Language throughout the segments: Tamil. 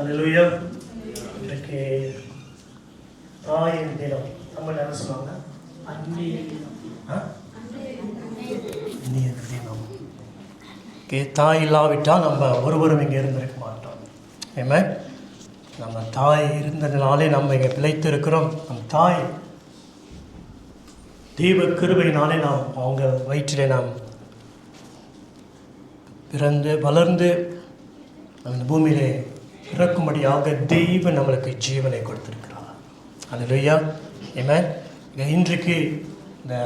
அல்லேலூயா. இன்றைக்கு தாயின் தினம். தமிழ் என்ன சொல்லுவாங்க? அந்நியர் தினம். தாய் இல்லாவிட்டால் நம்ம ஒருவரும் இங்கே இருந்திருக்க மாட்டோம். ஏமே, நம்ம தாய் இருந்ததுனாலே நம்ம இங்கே பிழைத்திருக்கிறோம். நம் தாய் தெய்வ கிருபையினாலே நாம் அவங்க வயிற்றிலே நாம் பிறந்து வளர்ந்து அந்த பூமியிலே பிறக்கும்படியாக தெய்வம் நம்மளுக்கு ஜீவனை கொடுத்திருக்கிறார். அல்லேலூயா. ஆமென். இன்றைக்கு இந்த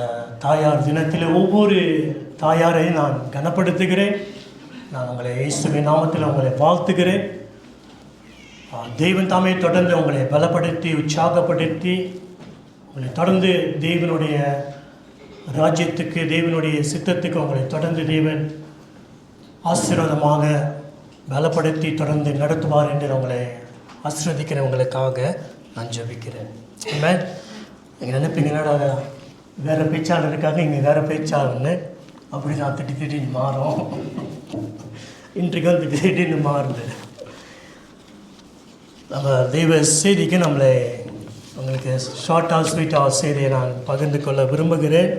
தாயார் தினத்தில் ஒவ்வொரு தாயாரையும் நான் கனப்படுத்துகிறேன். நான் உங்களை இயேசுவின் நாமத்தில் உங்களை வாழ்த்துகிறேன். தெய்வன் தாமே தொடர்ந்து உங்களை பலப்படுத்தி உற்சாகப்படுத்தி உங்களை தொடர்ந்து தேவனுடைய ராஜ்யத்துக்கு தேவனுடைய சித்தத்துக்கு உங்களை தொடர்ந்து தேவன் ஆசீர்வாதமாக பலப்படுத்தி தொடர்ந்து நடத்துவார் என்று உங்களை ஆசீர்வதிக்கிறவங்களுக்காக நான் ஜெபிக்கிறேன். ஆமென். நீங்கள் நினைப்பீங்க, என்னடா வேறு பேச்சாளருக்காக இங்கே வேறு பேச்சாளர்னு. அப்படி தான் திடீர்னு மாறும். இன்றைக்கு வந்து திடீர்னு மாறுது. நம்ம தெய்வ செய்திக்கு நம்மளை உங்களுக்கு ஷார்ட்டாக ஸ்வீட்டாக செய்தியை நான் பகிர்ந்து கொள்ள விரும்புகிறேன்.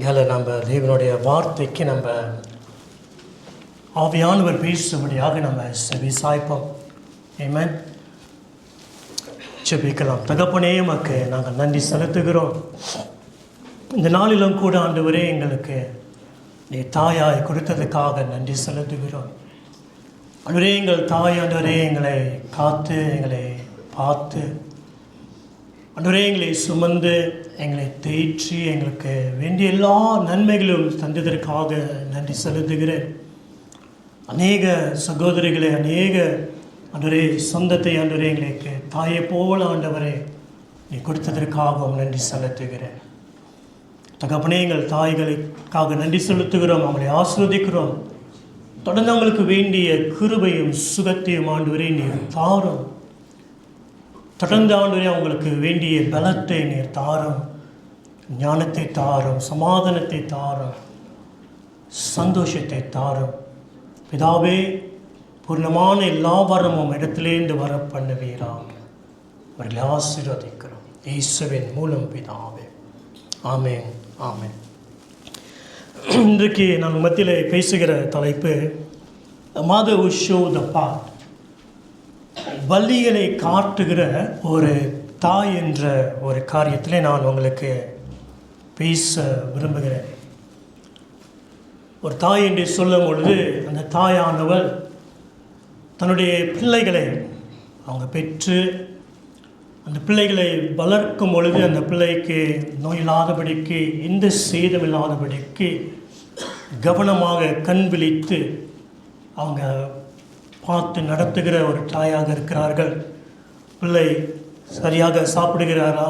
இதில் நம்ம தேவனுடைய வார்த்தைக்கு நம்ம ஆவியானவர் பேசும்படியாக நம்ம செவி சாய்ப்போம். ஆமென். ஜெபிக்கலாம். தகப்பனே, உமக்கு நாங்கள் நன்றி செலுத்துகிறோம். இந்த நாளிலும் கூட ஆண்டவரே எங்களுக்கு நீ தாயாய் கொடுத்ததுக்காக நன்றி செலுத்துகிறோம். ஆண்டவரே, எங்கள் தாய் ஆண்டவரே எங்களை காத்து எங்களை பார்த்து ஆண்டவரே எங்களை சுமந்து எங்களை தேற்றி எங்களுக்கு வேண்டிய எல்லா நன்மைகளும் தந்ததற்காக நன்றி செலுத்துகிறேன். அநேக சகோதரிகளை அநேக ஆண்டவரே சொந்தத்தை ஆண்டவரே எங்களுக்கு தாயை போல ஆண்டவரே நீ கொடுத்ததற்காகவும் நன்றி செலுத்துகிறேன். தகப்பனே, எங்கள் தாய்களுக்காக நன்றி செலுத்துகிறோம். அவங்களை ஆசீர்வதிக்கிறோம். தொடர்ந்து அவங்களுக்கு வேண்டிய கிருபையும் சுகத்தையும் ஆண்டவரே நீர் தாரும். தொடர்ந்து ஆண்டவரே அவங்களுக்கு வேண்டிய பலத்தை நீர் தாரும். ஞானத்தை தாரும், சமாதானத்தை தாரும், சந்தோஷத்தை தாரும். பிதாவே, பூர்ணமான எல்லா வரமும் இடத்திலேருந்து வர பண்ணுவீராக. அவர்களை ஆசீர்வதிக்கிறோம் இயேசுவின் மூலம் பிதாவே. ஆமென், ஆமென். இன்றைக்கு நான் மத்தியில் பேசுகிற தலைப்பு மதர் ஹூ ஷோ த பாத். வழிகளை காட்டுகிற ஒரு தாய் என்ற ஒரு காரியத்திலே நான் உங்களுக்கு பேச விரும்புகிறேன். ஒரு தாய் என்று சொல்லும் பொழுது அந்த தாயானவள் தன்னுடைய பிள்ளைகளை அவங்க பெற்று அந்த பிள்ளைகளை வளர்க்கும் பொழுது அந்த பிள்ளைக்கு நோய் இல்லாதபடிக்கு எந்த சேதம் இல்லாதபடிக்கு கவனமாக கண் விழித்து அவங்க பார்த்து நடத்துகிற ஒரு தாயாக இருக்கிறார்கள். பிள்ளை சரியாக சாப்பிடுகிறாரா,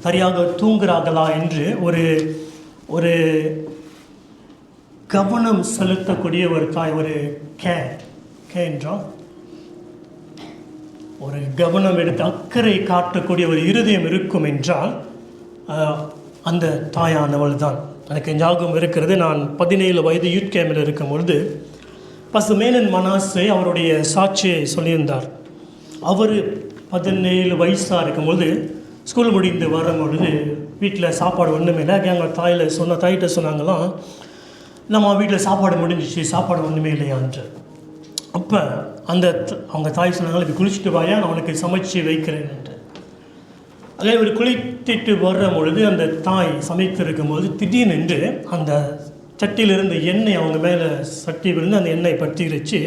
சரியாக தூங்குகிறார்களா என்று ஒரு கவனம் செலுத்தக்கூடிய ஒரு தாய், ஒரு கேர் என்றால் ஒரு கவனம் எடுத்து அக்கறை காட்டக்கூடிய ஒரு இருதயம் இருக்கும் என்றால் அந்த தாயானவள் தான். எனக்கு ஞாபகம் இருக்கிறது, நான் 17 வயது யூத் கேம்பில் இருக்கும் பொழுது பசுமேனன் மனாசே அவருடைய சாட்சியை சொல்லியிருந்தார். அவர் 17 வயசாக இருக்கும்பொழுது ஸ்கூல் முடிந்து வரும்பொழுது வீட்டில் சாப்பாடு ஒன்றுமே இல்லை. எங்கள் தாயிட்ட சொன்னாங்களாம், நம்ம வீட்டில் சாப்பாடு முடிஞ்சிச்சு, சாப்பாடு ஒன்றுமே இல்லையான்று. அப்போ அவங்க தாய் சொன்னாங்க, இப்போ குளிச்சுட்டு வாயா, நான் உனக்கு சமைச்சு வைக்கிறேன் என்று. அதே ஒரு குளித்துட்டு வர்ற பொழுது அந்த தாய் சமைத்திருக்கும் போது திடீர்னு அந்த சட்டியிலிருந்து எண்ணெய் அவங்க மேலே சட்டி விழுந்து அந்த எண்ணெய் பற்றிருச்சு.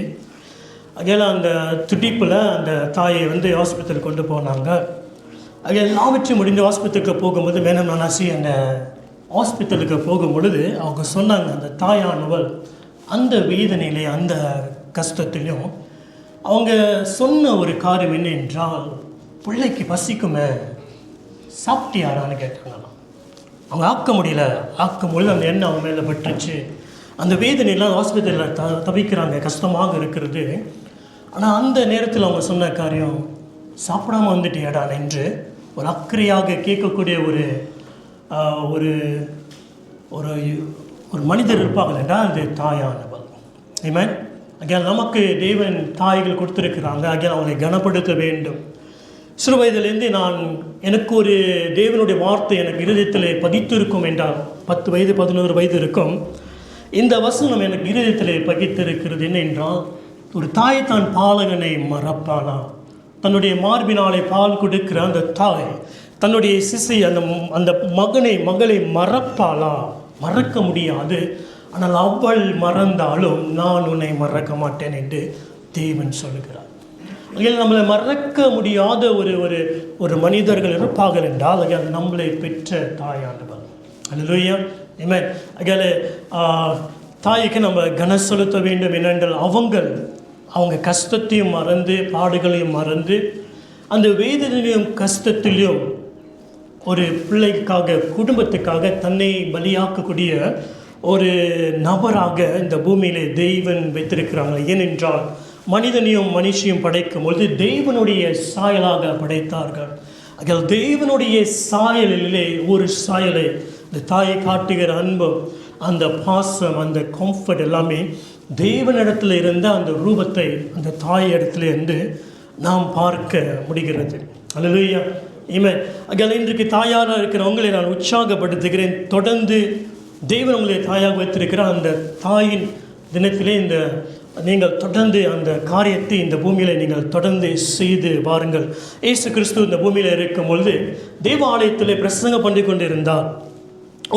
அதில் அந்த துடிப்பில் அந்த தாயை ஹாஸ்பிட்டலுக்கு கொண்டு போனாங்க. அது எல்லாவற்றையும் முடிந்து ஹாஸ்பிட்டலுக்கு போகும்போது மேனம் மனாசி அந்த ஹாஸ்பிட்டலுக்கு போகும் பொழுது அவங்க சொன்னாங்க, அந்த தாயானவள் அந்த வேதனையிலே அந்த கஷ்டத்திலையும் அவங்க சொன்ன ஒரு காரியம் என்ன என்றால், பிள்ளைக்கு பசிக்குமே, சாப்பிட்டியாரான்னு கேட்டாங்களாம். அவங்க ஆக்க முடியல அந்த எண்ணெய் அவங்க மேலே பட்டுச்சு. அந்த வேதனையெல்லாம் ஹாஸ்பிட்டலில் தவிக்கிறாங்க, கஷ்டமாக இருக்கிறது. ஆனால் அந்த நேரத்தில் அவங்க சொன்ன காரியம், சாப்பிடாமல் வந்துட்டியாடா என்று ஒரு அக்கறையாக கேட்கக்கூடிய ஒரு ஒரு ஒரு மனிதர் இருப்பாங்க என்றால் அது தாயானவள். ஆமென். ஆகையால் நமக்கு தேவன் தாய்கள் கொடுத்துருக்கிறாங்க. ஆகையால் அவங்களை கனப்படுத்த வேண்டும். சிறு வயதிலேருந்து எனக்கு ஒரு தேவனுடைய வார்த்தை எனக்கு இருதயத்தில் பதித்திருக்கும் என்றால் 10 வயது 11 வயது இருக்கும். இந்த வசனம் எனக்கு இருதயத்தில் பகிர்ந்திருக்கிறது. என்னென்றால், ஒரு தாய் தான் பாலகனை மறப்பாளா? தன்னுடைய மார்பினாலே பால் கொடுக்கிற அந்த தாய் தன்னுடைய சிசை அந்த மகளை மறப்பாளா? மறக்க முடியாது. ஆனால் அவள் மறந்தாலும் நான் உன்னை மறக்க மாட்டேன் என்று தேவன் சொல்லுகிறார். அதில் நம்மளை மறக்க முடியாத ஒரு மனிதர்கள் இருப்பார்கள் என்றால் அதில் நம்மளை பெற்ற தாயானவர். அல்லேலூயா, ஆமென். அதில் தாய்க்கு நம்ம கனம் செலுத்த வேண்டும். என்னென்றால் அவங்க கஷ்டத்தையும் மறந்து பாடுகளையும் மறந்து அந்த வேதனையும் கஷ்டத்திலையும் ஒரு பிள்ளைக்காக குடும்பத்துக்காக தன்னை பலியாக்கக்கூடிய ஒரு நபராக இந்த பூமியிலே தெய்வன் வைத்திருக்கிறாங்க. ஏனென்றால் மனிதனையும் மனுஷியும் படைக்கும் பொழுது தெய்வனுடைய சாயலாக படைத்தார்கள். அதில் தெய்வனுடைய சாயலிலே ஒரு சாயலை இந்த தாயை காட்டுகிற அன்பு, அந்த பாசம், அந்த கம்ஃபர்ட் எல்லாமே தேவனிடத்தில் இருந்த அந்த ரூபத்தை அந்த தாய் இடத்துல இருந்து நாம் பார்க்க முடிகிறது. அல்லேலூயா, ஆமென். அதில் இன்றைக்கு தாயாராக இருக்கிறவங்களை நான் உற்சாகப்படுத்துகிறேன். தொடர்ந்து தேவன் உங்களை தாயாக வைத்திருக்கிற அந்த தாயின் தினத்திலே நீங்கள் தொடர்ந்து அந்த காரியத்தை இந்த பூமியில் நீங்கள் தொடர்ந்து செய்து வாருங்கள். இயேசு கிறிஸ்து இந்த பூமியில் இருக்கும் பொழுது தேவாலயத்தில் பிரசங்கம் பண்ணி கொண்டிருந்தார்.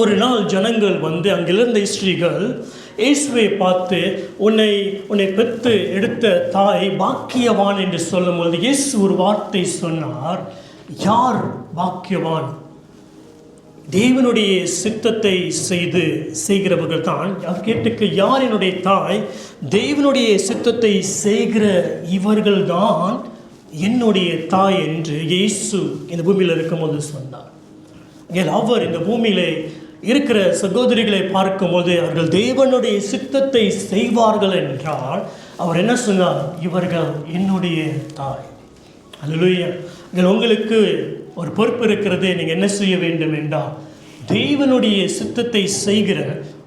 ஒரு நாள் ஜனங்கள் வந்து அங்கிருந்த ஸ்திரீகள் இயேசுவை பார்த்து உன்னை பெற்று எடுத்த தாய் பாக்கியவான் என்று சொல்லும் பொழுது இயேசு ஒரு வார்த்தை சொன்னார். யார் பாக்கியவான்? தேவனுடைய சித்தத்தை செய்கிறவர்கள் தான். அவர் கேட்டுக்கு யார் என்னுடைய தாய்? தேவனுடைய சித்தத்தை செய்கிற இவர்கள் தான் என்னுடைய தாய் என்று இயேசு இந்த பூமியில் இருக்கும்போது சொன்னார். அவர் இந்த பூமியிலே இருக்கிற சகோதரிகளை பார்க்கும்போது அவர்கள் தேவனுடைய சித்தத்தை செய்வார்கள் என்றால் அவர் என்ன சொன்னார்? இவர்கள் என்னுடைய தாய். அல்லேலூயா. உங்களுக்கு ஒரு பொறுப்பு இருக்கிறது. நீங்கள் என்ன செய்ய வேண்டும் என்றால் தேவனுடைய சித்தத்தை செய்கிற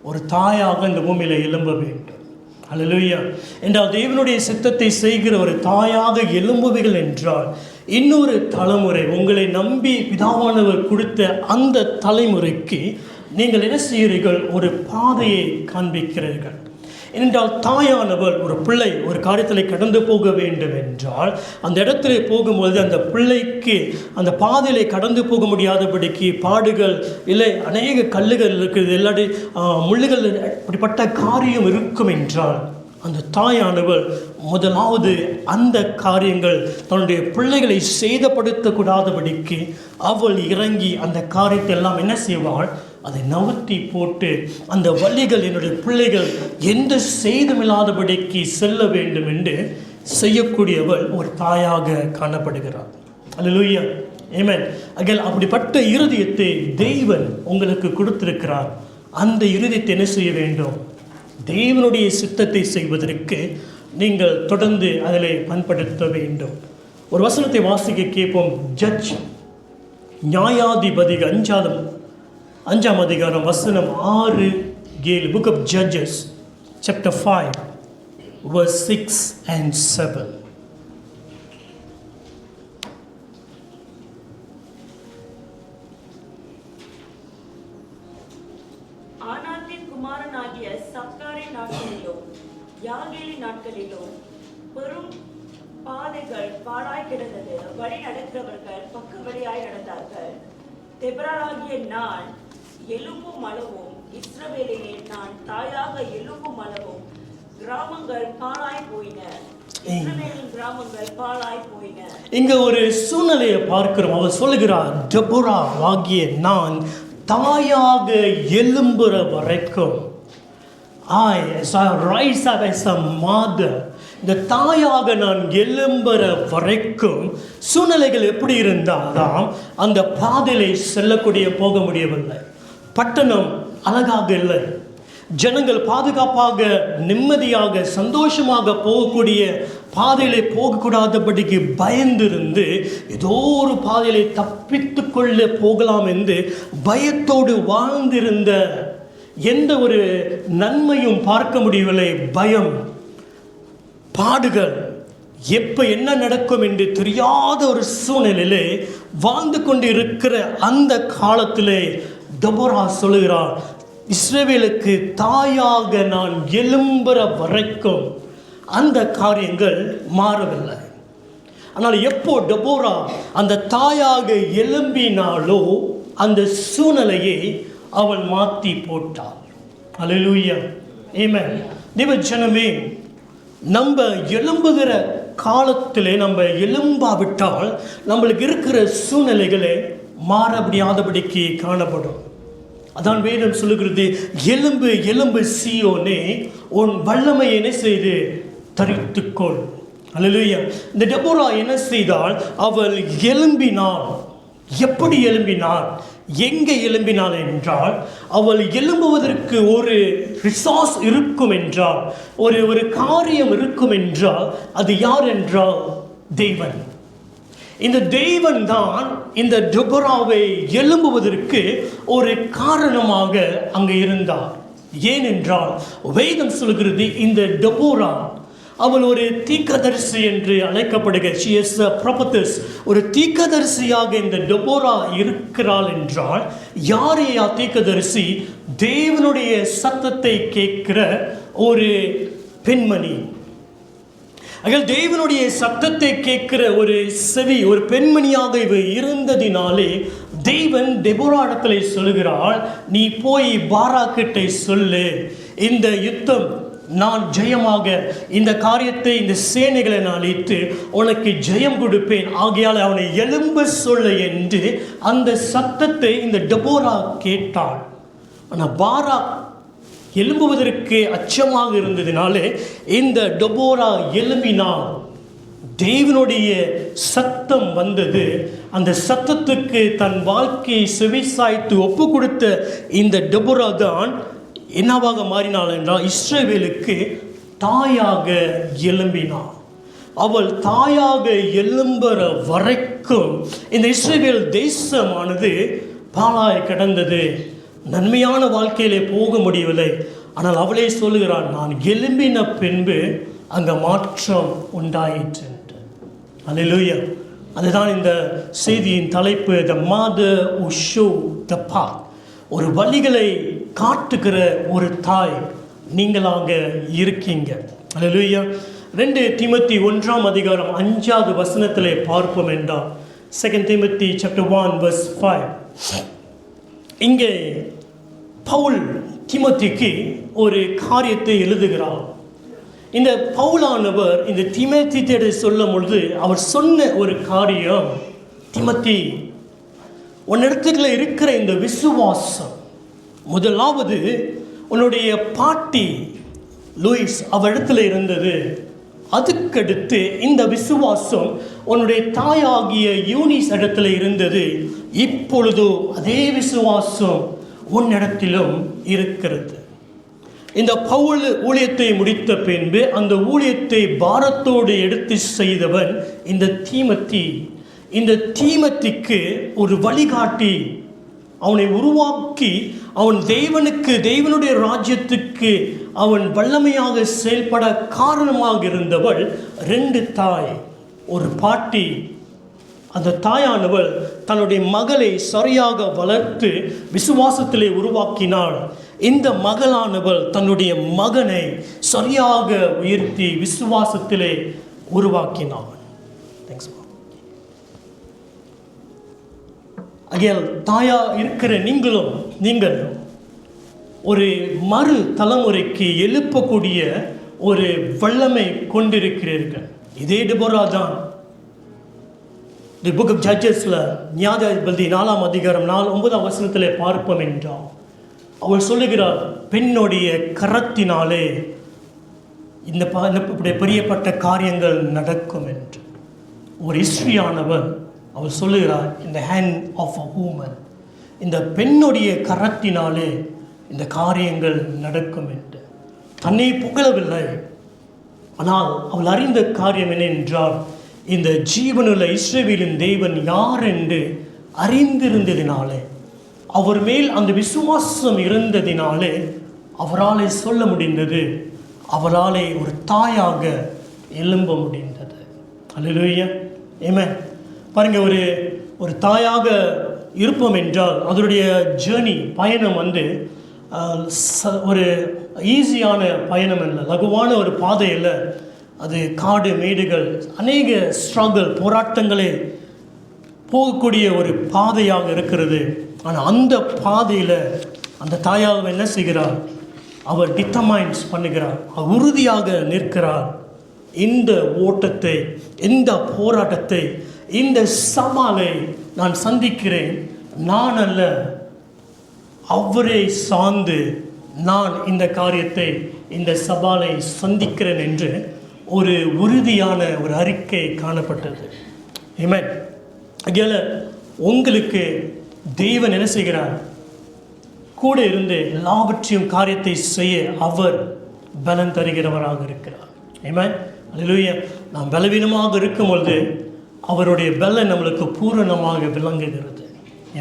ஒரு தாயாக இந்த பூமியில் எழும்ப வேண்டும். அல்லேலூயா. என்றால் தேவனுடைய சித்தத்தை செய்கிற ஒரு தாயாக எழும்புவீர்கள் என்றால் இன்னொரு தலைமுறை உங்களை நம்பி பிதாவானவர் கொடுத்த அந்த தலைமுறைக்கு நீங்கள் என்ன செய்கிறீர்கள்? ஒரு பாதையை காண்பிக்கிறீர்கள். ஏனென்றால் தாயானவர் ஒரு பிள்ளை ஒரு காரியத்தில் கடந்து போக வேண்டும் என்றால் அந்த இடத்துல போகும்போது அந்த பிள்ளைக்கு அந்த பாதையிலே கடந்து போக முடியாதபடிக்கு பாடுகள் இல்லை, அநேக கல்லுகள் இருக்குது, இல்லாட்டி முள்ளுகள், அப்படிப்பட்ட காரியம் இருக்கும் என்றால் அந்த தாயானவர் முதலாவது அந்த காரியங்கள் தன்னுடைய பிள்ளைகளை சேதப்படுத்தக்கூடாதபடிக்கு அவள் இறங்கி அந்த காரியத்தை எல்லாம் என்ன செய்வாள்? அதை நவுத்தி போட்டு அந்த வழிகள் என்னுடைய பிள்ளைகள் எந்த சேதமில்லாதபடிக்கு செல்ல வேண்டும் என்று செய்யக்கூடியவள் ஒரு தாயாக காணப்படுகிறார். அல்லேலூயா, ஆமென். அப்படிப்பட்ட இருதயத்தை தெய்வன் உங்களுக்கு கொடுத்திருக்கிறார். அந்த இருதயத்தை என்ன செய்ய வேண்டும்? தேவனுடைய சித்தத்தை செய்வதற்கு நீங்கள் தொடர்ந்து அதில் பயன்படுத்த வேண்டும். ஒரு வசனத்தை வாசிக்க கேட்போம். ஜட்ஜ், நியாயாதிபதிகள் 5ஆம் அதிகாரம் வசனம் 6-7. Book of Judges chapter 5 verse 6 and 7. ஆனாத்தின் குமாரனாகிய சப்காரி நாட்களிலும் யாகேலி நாட்களிலும் பெரும் பாதைகள் பாழாய் கிடந்தது. வழி நடக்கிறவர்கள் பக்க வழியாய் நடந்தார்கள். தெபராளாகிய நான் எலும்பும் அளவும், இஸ்ரவேலிலே நான் தாயாக எலும்பும் அளவும், கிராமங்கள் பாழாய் போயின. இஸ்ரவேலின் கிராமங்கள் பாழாய் போயின. இங்க ஒரு சூழ்நிலையை பார்க்கிறோம். அவர் சொல்லுகிறார், தெபோரா ஆகிய நான் தாயாக எழும்புற வரைக்கும் rise up as a mother. இந்த தாயாக நான் எழும்புற வரைக்கும் சூழ்நிலைகள் எப்படி இருந்தால்தான் அந்த பாதையிலே செல்லக்கூடிய போக முடியவில்லை. பட்டணம் அழகாக இல்லை, ஜனங்கள் பாதுகாப்பாக நிம்மதியாக சந்தோஷமாக போகக்கூடிய பாதையிலே போகக்கூடாதபடிக்கு பயந்திருந்து ஏதோ ஒரு பாதையிலே தப்பித்து கொள்ள போகலாம் என்று பயத்தோடு வாழ்ந்திருந்த எந்த ஒரு நன்மையும் பார்க்க முடியவில்லை. பயம், பாடுகள், எப்போ என்ன நடக்கும் என்று தெரியாத ஒரு சூழ்நிலையிலே வாழ்ந்து கொண்டு இருக்கிற அந்த காலத்திலே தெபோரா சொல்லுகிறார், இஸ்ரவேலுக்கு தாயாக நான் எழும்புற வரைக்கும் அந்த காரியங்கள் மாறவில்லை. ஆனால் எப்போ தெபோரா அந்த தாயாக எழும்பினாலோ அந்த சூழ்நிலையை அவள் மாற்றி போட்டாள். அல்லேலூயா, ஆமென். தேவஜனமே, நம்ம எழும்புகிற காலத்திலே நம்ம எழும்பாவிட்டால் நம்மளுக்கு இருக்கிற சூழ்நிலைகளே மாற முடியாதபடிக்கு காணப்படும். அதான் வேதம் சொல்லுகிறது, எலும்பு எலும்பு சீயோனே உன் வல்லமை என்ன செய்து தரித்துக்கொள். அல்லேலூயா. இந்த தெபோரா என்ன செய்தால், அவள் எழும்பினாள். எப்படி எழும்பினாள், எங்கே எழும்பினாள் என்றால், அவள் எழும்புவதற்கு ஒரு ரிசோர்ஸ் இருக்கும் என்றால், ஒரு காரியம் இருக்கும் என்றால், அது யார் என்றால் தேவன். இந்த தேவன் தான் இந்த தெபோராவை எழும்புவதற்கு ஒரு காரணமாக அங்கே இருந்தார். ஏனென்றால் வேதம் சொல்கிறது, இந்த தெபோரா அவள் ஒரு தீர்க்கதரிசி என்று அழைக்கப்படுகிற, she is a prophetess, ஒரு தீர்க்கதரிசியாக இந்த தெபோரா இருக்கிறாள் என்றால், யாரையா தீர்க்கதரிசி? தேவனுடைய சத்தத்தை கேட்கிற ஒரு பெண்மணி. தேவனுடைய சத்தத்தை கேட்கிற ஒரு செவி, ஒரு பெண்மணியாக இவ இருந்ததினாலே தேவன் தெபோரா இடத்துல சொல்லுகிறாள், நீ போய் பாராக்கிட்டை சொல்லு, இந்த யுத்தம் நான் ஜெயமாக, இந்த காரியத்தை, இந்த சேனைகளை நான் அழித்து உனக்கு ஜெயம் கொடுப்பேன், ஆகையால் அவனை எழும்ப சொல்ல என்று அந்த சத்தத்தை இந்த தெபோரா கேட்டாள். ஆனால் பாராக் எழும்புவதற்கு அச்சமாக இருந்ததினாலே இந்த தெபோரா எழும்பினாள். தேவனுடைய சத்தம் வந்தது. அந்த சத்தத்துக்கு தன் வாழ்க்கையை செவிசாய்த்து ஒப்பு கொடுத்த இந்த தெபோரா தான் என்னவாக மாறினாள் என்றால், இஸ்ரவேலுக்கு தாயாக எழும்பினாள். அவள் தாயாக எழும்புற வரைக்கும் இந்த இஸ்ரவேல் தேசமானது பாழாய் கிடந்தது. நன்மையான வாழ்க்கையிலே போக முடியவில்லை. ஆனால் அவளே சொல்லுகிறாள், நான் எழும்பின பின்பு அங்கே மாற்றம் உண்டாயிற்று. அல்லேலூயா. அதுதான் இந்த செய்தியின் தலைப்பு, த மதர் ஹூ ஷோட் த பாத். ஒரு வழிகளை காட்டுகிற ஒரு தாய் நீங்களாக இருக்கீங்க. அல்லேலூயா. 2 தீமோத்தேயு 1 அதிகாரம் 5வது வசனத்திலே பார்ப்போம் என்றால், 2 Timothy chapter 1 verse 5. இங்கே பவுல் தீமோத்தேயுக்கு ஒரு காரியத்தை எழுதுகிறார். இந்த பவுலானவர் இந்த தீமோத்தேயுவை சொல்லும் பொழுது அவர் சொன்ன ஒரு காரியம், தீமோத்தேயு, உன்னிடத்துல இருக்கிற இந்த விசுவாசம், முதலாவது உன்னுடைய பாட்டி லூயிஸ் அவரிடத்துல இருந்தது. அதுக்கடுத்து இந்த விசுவாசம் உன்னுடைய தாயாகிய யூனிஸ் இடத்துல இருந்தது. இப்பொழுதோ அதே விசுவாசம் உன்னிடத்திலும் இருக்கிறது. இந்த பவுல் ஊழியத்தை முடித்த பின்பு அந்த ஊழியத்தை பாரத்தோடு எடுத்து செய்தவன் இந்த தீமோத்தேயு. இந்த தீமோத்தேயுக்கு ஒரு வழிகாட்டி, அவனை உருவாக்கி அவன் தேவனுடைய ராஜ்யத்துக்கு அவன் வல்லமையாக செயல்பட காரணமாக இருந்தவள் 2 தாய், ஒரு பாட்டி. அந்த தாயானவள் தன்னுடைய மகளை சரியாக வளர்த்து விசுவாசத்திலே உருவாக்கினாள். இந்த மகளானவள் தன்னுடைய மகனை சரியாக உயர்த்தி விசுவாசத்திலே உருவாக்கினாள். தாயா இருக்கிற நீங்கள் ஒரு மறு தலைமுறைக்கு எழுப்பக்கூடிய ஒரு வல்லமை கொண்டிருக்கிறீர்கள். இதே தெபோரா தான் தி புக் ஆஃப் ஜட்ஜஸ்ல நியாயாதிபதி 4 அதிகாரம் 9 வசனத்திலே பார்ப்போம் என்றால், அவள் சொல்லுகிறார், பெண்ணுடைய கரத்தினாலே இந்த பிரியப்பட்ட காரியங்கள் நடக்கும் என்று. ஒரு இஸ்ரீயானவர் அவள் சொல்லுகிறார், இந்த ஹேண்ட் ஆஃப் அ woman, இந்த பெண்ணுடைய கரத்தினாலே இந்த காரியங்கள் நடக்கும் என்று. தன்னை புகழவில்லை, ஆனால் அவள் அறிந்த காரியம் என்ன என்றால், இந்த ஜீவனுள்ள இஸ்ரவேலின் தேவன் யார் என்று அறிந்திருந்ததினாலே, அவர் மேல் அந்த விசுவாசம் இருந்ததினாலே அவராலே சொல்ல முடிந்தது. அவராலே ஒரு தாயாக எழும்ப முடிந்தது. அல்லேலூயா, ஆமென். பாருங்க, ஒரு தாயாக இருப்போம் என்றால் அதனுடைய ஜேர்னி, பயணம் ஒரு ஈஸியான பயணம் இல்லை, லகுவான ஒரு பாதை இல்லை. அது காடு மேடுகள், அநேக ஸ்ட்ரகிள், போராட்டங்களே போகக்கூடிய ஒரு பாதையாக இருக்கிறது. ஆனால் அந்த பாதையில் அந்த தாயாக என்ன செய்கிறார்? அவர் டிட்டர்மைன்ஸ் பண்ணுகிறார், அவர் உறுதியாக நிற்கிறார். இந்த ஓட்டத்தை, இந்த போராட்டத்தை, இந்த சவாலை நான் சந்திக்கிறேன், நான் அல்ல, அவரை சார்ந்து நான் இந்த காரியத்தை, இந்த சவாலை சந்திக்கிறேன் என்று ஒரு உறுதியான ஒரு அறிக்கை காணப்பட்டது. ஆமென். அங்கே உங்களுக்கு தேவன் என்ன செய்கிறார்? கூட இருந்து எல்லாவற்றையும் காரியத்தை செய்ய அவர் பலன் தருகிறவராக இருக்கிறார். ஆமென். அல்லேலூயா. நாம் பலவீனமாக இருக்கும் பொழுது அவருடைய பலன் நம்மளுக்கு பூரணமாக விளங்குகிறது.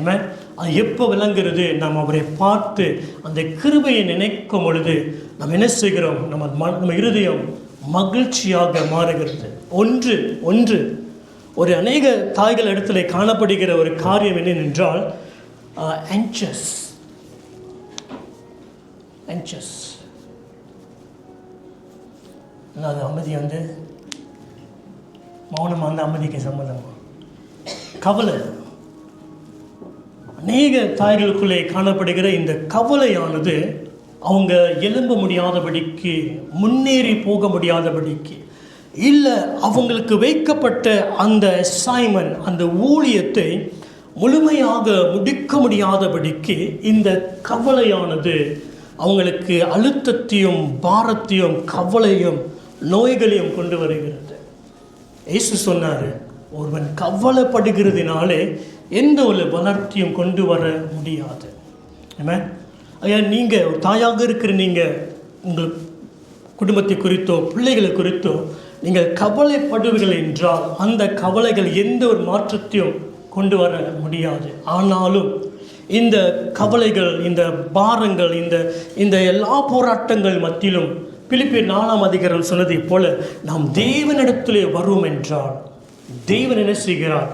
ஆமென். அது எப்போ விளங்குகிறது? நாம் அவரை பார்த்து அந்த கிருபையை நினைக்கும் பொழுது நாம் என்ன செய்கிறோம்? நம்ம இருதயம் மகிழ்ச்சியாக மாறுகிறது. ஒன்று ஒரு அநேக தாய்கள் இடத்துல காணப்படுகிற ஒரு காரியம் என்னென்றால் anxious. அது அமைதி மௌனம், அந்த அமைதிக்கு சம்பந்தமா கவலை. அநேக தாய்களுக்குள்ளே காணப்படுகிற இந்த கவலையானது அவங்க எழும்ப முடியாதபடிக்கு, முன்னேறி போக முடியாதபடிக்கு, இல்லை அவங்களுக்கு வைக்கப்பட்ட அந்த அசைன்மெண்ட், அந்த ஊழியத்தை முழுமையாக முடிக்க முடியாதபடிக்கு இந்த கவலையானது அவங்களுக்கு அழுத்தத்தையும் பாரத்தையும் கவலையும் நோய்களையும் கொண்டு வருகிறது. இயேசு சொன்னார், ஒருவன் கவலைப்படுகிறதுனாலே எந்த ஒரு வளர்ச்சியும் கொண்டு வர முடியாது. ஆமென். ஐயா, நீங்கள் ஒரு தாயாக இருக்கிற நீங்கள் உங்கள் குடும்பத்தை குறித்தோ பிள்ளைகளை குறித்தோ நீங்கள் கவலைப்படுவீர்கள் என்றால் அந்த கவலைகள் எந்த ஒரு மாற்றத்தையும் கொண்டு வர முடியாது. ஆனாலும் இந்த கவலைகள், இந்த பாரங்கள், இந்த எல்லா போராட்டங்கள் மத்தியிலும் பிலிப்பியர் 4ஆம் அதிகாரம் சொன்னதை போல நாம் தேவனிடத்திலே வருவோம் என்றால் தேவன் என்ன செய்கிறார்?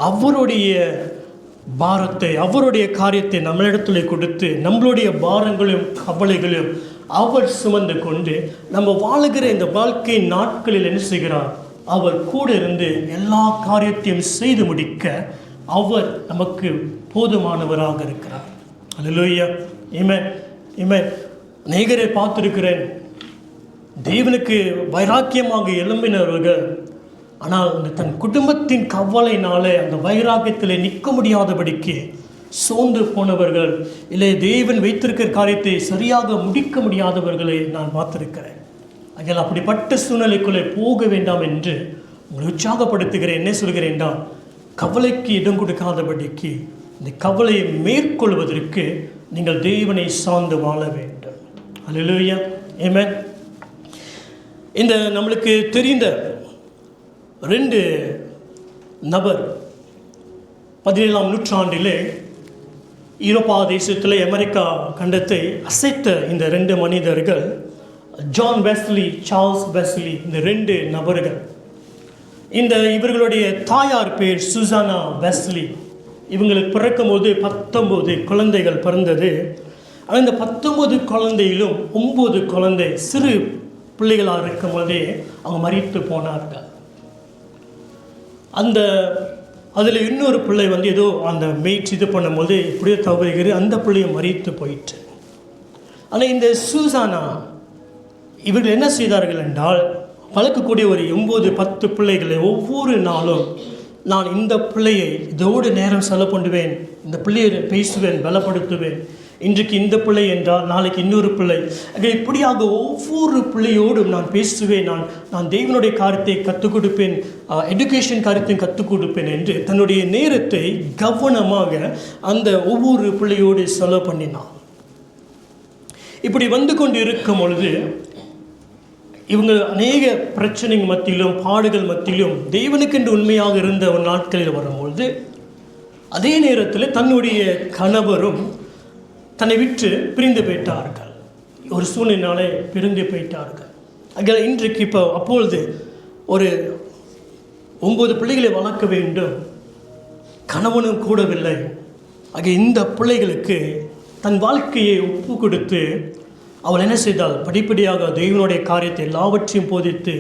அவருடைய பாரத்தை, அவருடைய காரியத்தை நம்மளிடத்துல கொடுத்து நம்மளுடைய பாரங்களையும் கவலைகளையும் அவர் சுமந்து கொண்டு நம்ம வாழுகிற இந்த வாழ்க்கை நாட்களில் என்ன செய்கிறார்? அவர் கூட இருந்து எல்லா காரியத்தையும் செய்து முடிக்க அவர் நமக்கு போதுமானவராக இருக்கிறார். அல்லேலூயா, ஆமென், ஆமென். அநேகரை பார்த்திருக்கிறேன், தேவனுக்கு வைராக்கியமாக எழும்பினவர்கள், ஆனால் தன் குடும்பத்தின் கவலையினாலே அந்த வைராக்கியத்தில் நிற்க முடியாதபடிக்கு சோர்ந்து போனவர்கள், இல்லை தேவன் வைத்திருக்கிற காரியத்தை சரியாக முடிக்க முடியாதவர்களை நான் பார்த்திருக்கிறேன். அதில் அப்படிப்பட்ட சூழ்நிலைக்குள்ளே போக வேண்டாம் என்று உங்களை உற்சாகப்படுத்துகிறேன். என்ன சொல்கிறேன்? கவலைக்கு இடம் கொடுக்காதபடிக்கு இந்த கவலையை மேற்கொள்வதற்கு நீங்கள் தேவனை சார்ந்து வாழ வேண்டும். அல்லேலூயா, ஆமென். இந்த நம்மளுக்கு தெரிந்த 2 நபர் 17ஆம் நூற்றாண்டிலே யூரோப்பா தேசத்தில் அமெரிக்கா கண்டத்தை அசைத்த இந்த 2 மனிதர்கள், ஜான் வெஸ்லி, சார்ல்ஸ் வெஸ்லி, இந்த 2 நபர்கள். இவர்களுடைய தாயார் பேர் சுசானா வெஸ்லி. இவங்களுக்கு பிறக்கும் போது 19 குழந்தைகள் பிறந்தது. அந்த 19 குழந்தையிலும் 9 குழந்தை சிறு பிள்ளைகளாக இருக்கும் போதே அவங்க மரித்து போனார்கள். அதில் இன்னொரு பிள்ளை ஏதோ அந்த மேய்ச்சி இது பண்ணும்போது இப்படியே தவறுகிறது, அந்த பிள்ளையும் மரித்து போயிட்டு. ஆனால் இந்த சூசானா இவர்கள் என்ன செய்தார்கள் என்றால், வளர்க்கக்கூடிய ஒரு 9-10 பிள்ளைகளை ஒவ்வொரு நாளும் நான் இந்த பிள்ளையை இதோடு நேரம் செலவு பண்ணுவேன், இந்த பிள்ளையை பேசுவேன், பலப்படுத்துவேன், இன்றைக்கு இந்த பிள்ளை என்றால் நாளைக்கு இன்னொரு பிள்ளை, இப்படியாக ஒவ்வொரு பிள்ளையோடும் நான் பேசுவேன், நான் தேவனுடைய காரியத்தை கற்றுக் கொடுப்பேன், எஜுகேஷன் காரியத்தையும் கற்றுக் கொடுப்பேன் என்று தன்னுடைய நேரத்தை கவனமாக அந்த ஒவ்வொரு பிள்ளையோடு செலவு பண்ணினான். இப்படி வந்து கொண்டு இருக்கும் பொழுது இவங்க அநேக பிரச்சனைகள் மத்தியிலும் பாடுகள் மத்தியிலும் தேவனுக்கென்று உண்மையாக இருந்த ஒரு நாட்களில் வரும்பொழுது அதே நேரத்தில் தன்னுடைய கணவரும் தன்னை விட்டு பிரிந்து போயிட்டார்கள். ஒரு சூழ்நிலையினாலே பிரிந்து போயிட்டார்கள். இன்றைக்கு அப்பொழுது ஒரு 9 பிள்ளைகளை வளர்க்க வேண்டும், கணவனும் கூடவில்லை. ஆக இந்த பிள்ளைகளுக்கு தன் வாழ்க்கையை ஒப்பு கொடுத்து அவள் என்ன செய்தாள்? படிப்படியாக தெய்வனுடைய காரியத்தை எல்லாவற்றையும் போதித்து,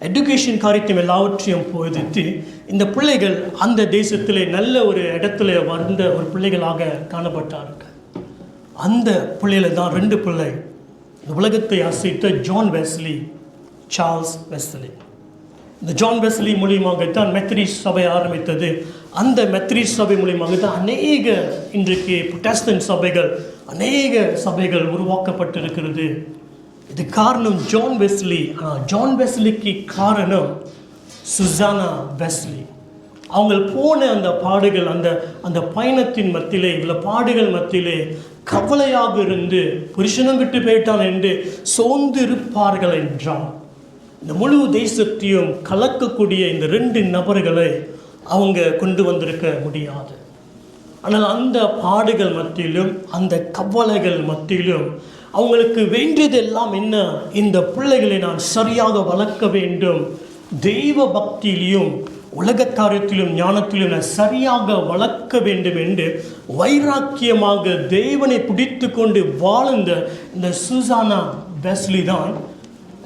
எஜுகேஷன் காரியத்தையும் எல்லாவற்றையும் போதித்து, இந்த பிள்ளைகள் அந்த தேசத்திலே நல்ல ஒரு இடத்துல வந்த ஒரு பிள்ளைகளாக காணப்பட்டார்கள். அந்த பிள்ளைகள் தான் 2 பிள்ளை, இந்த உலகத்தை அசைத்த ஜான் வெஸ்லி, சார்ல்ஸ் வெஸ்லி. இந்த ஜான் வெஸ்லி மூலியமாகத்தான் மெத்தடிஸ்ட் சபை ஆரம்பித்தது. அந்த மெத்தடிஸ்ட் சபை மூலியமாக தான் அநேக இன்றைக்கு புராட்டஸ்டன்ட் சபைகள், அநேக சபைகள் உருவாக்கப்பட்டிருக்கிறது. இது காரணம் ஜான் வெஸ்லி. ஜான் வெஸ்லிக்கு காரணம் சுசானா வெஸ்லி. அவங்க போன அந்த பாடுகள், அந்த பயணத்தின் மத்தியிலே, இவ்வளோ பாடுகள் மத்தியிலே கவலையாக இருந்து புருஷனும் விட்டு போயிட்டான் என்று சோர்ந்து இருப்பார்கள் என்றால், இந்த முழு தேசத்தையும் கலக்கக்கூடிய இந்த 2 நபர்களை அவங்க கொண்டு வந்திருக்க முடியாது. ஆனால் அந்த பாடுகள் மத்தியிலும், அந்த கவலைகள் மத்தியிலும் அவங்களுக்கு வேண்டியதெல்லாம் என்ன? இந்த பிள்ளைகளை நான் சரியாக வளர்க்க வேண்டும், தெய்வ பக்தியிலும் உலக காரியத்திலும் ஞானத்திலும் நான் சரியாக வளர்க்க வேண்டும் என்று வைராக்கியமாக தேவனை பிடித்து கொண்டு வாழ்ந்த இந்த சுசானா வெஸ்லி தான்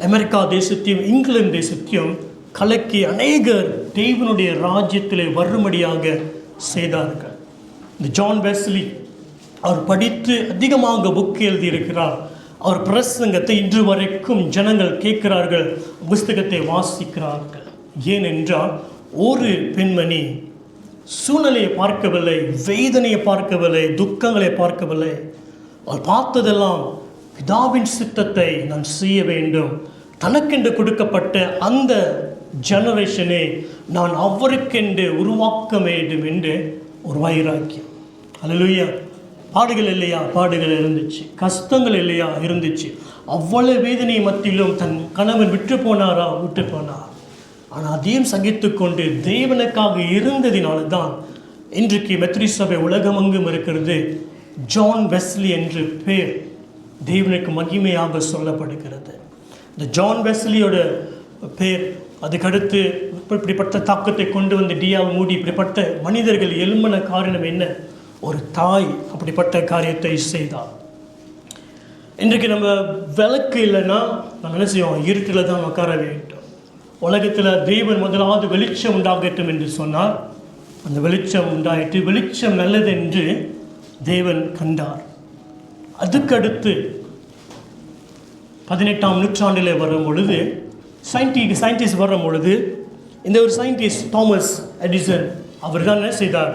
அமெரிக்கா தேசத்தையும் இங்கிலாந்து தேசத்தையும் கலக்கி அநேகர் தேவனுடைய ராஜ்யத்திலே வரும்படியாக செய்தார்கள். இந்த ஜான் வெஸ்லி அவர் படித்து அதிகமாக புக் எழுதியிருக்கிறார். அவர் பிரசங்கத்தை இன்று வரைக்கும் ஜனங்கள் கேட்கிறார்கள், புஸ்தகத்தை வாசிக்கிறார்கள். ஏனென்றால் ஒரு பெண்மணி சூழ்நிலையை பார்க்கவில்லை, வேதனையை பார்க்கவில்லை, துக்கங்களை பார்க்கவில்லை. அவர் பார்த்ததெல்லாம் பிதாவின் சித்தத்தை நான் செய்ய வேண்டும், தனக்கென்று கொடுக்கப்பட்ட அந்த ஜெனரேஷனை நான் அவருக்கென்று உருவாக்க வேண்டும் என்று ஒரு வைராக்கியம். அல்லேலூயா. பாடுகள் இல்லையா? பாடுகள் இருந்துச்சு. கஷ்டங்கள் இல்லையா? இருந்துச்சு. அவ்வளவு வேதனை மத்தியிலும் தன் கணவன் விட்டு போனாரா? விட்டு போனார். ஆனால் அதையும் சகித்து கொண்டு தேவனுக்காக இருந்ததினால தான் இன்றைக்கு மெத்தடிஸ்ட் சபை உலகமெங்கும் இருக்கிறது. ஜான் வெஸ்லி என்று பேர் தேவனுக்கு மகிமையாக சொல்லப்படுகிறது. இந்த ஜான் வெஸ்லியோட பேர், அதுக்கடுத்து இப்படிப்பட்ட தாக்கத்தை கொண்டு வந்து டிஆர் மூடி இப்படிப்பட்ட மனிதர்கள் எழும்பின காரணம் என்ன? ஒரு தாய் அப்படிப்பட்ட காரியத்தை செய்தார். இன்றைக்கு நம்ம விளக்கு இல்லைன்னா நம்ம என்ன செய்வோம்? இருட்டில் தான் உட்கார வேண்டும். உலகத்தில் தேவன் முதலாவது வெளிச்சம் உண்டாகட்டும் என்று சொன்னார். அந்த வெளிச்சம் உண்டாயிட்டு, வெளிச்சம் நல்லது என்று தேவன் கண்டார். அதுக்கடுத்து 18ஆம் நூற்றாண்டில் வரும் பொழுது சயின்டிஸ்ட் வரும் பொழுது இந்த ஒரு சயின்டிஸ்ட் தாமஸ் எடிசன் அவர் தான் என்ன செய்தார்?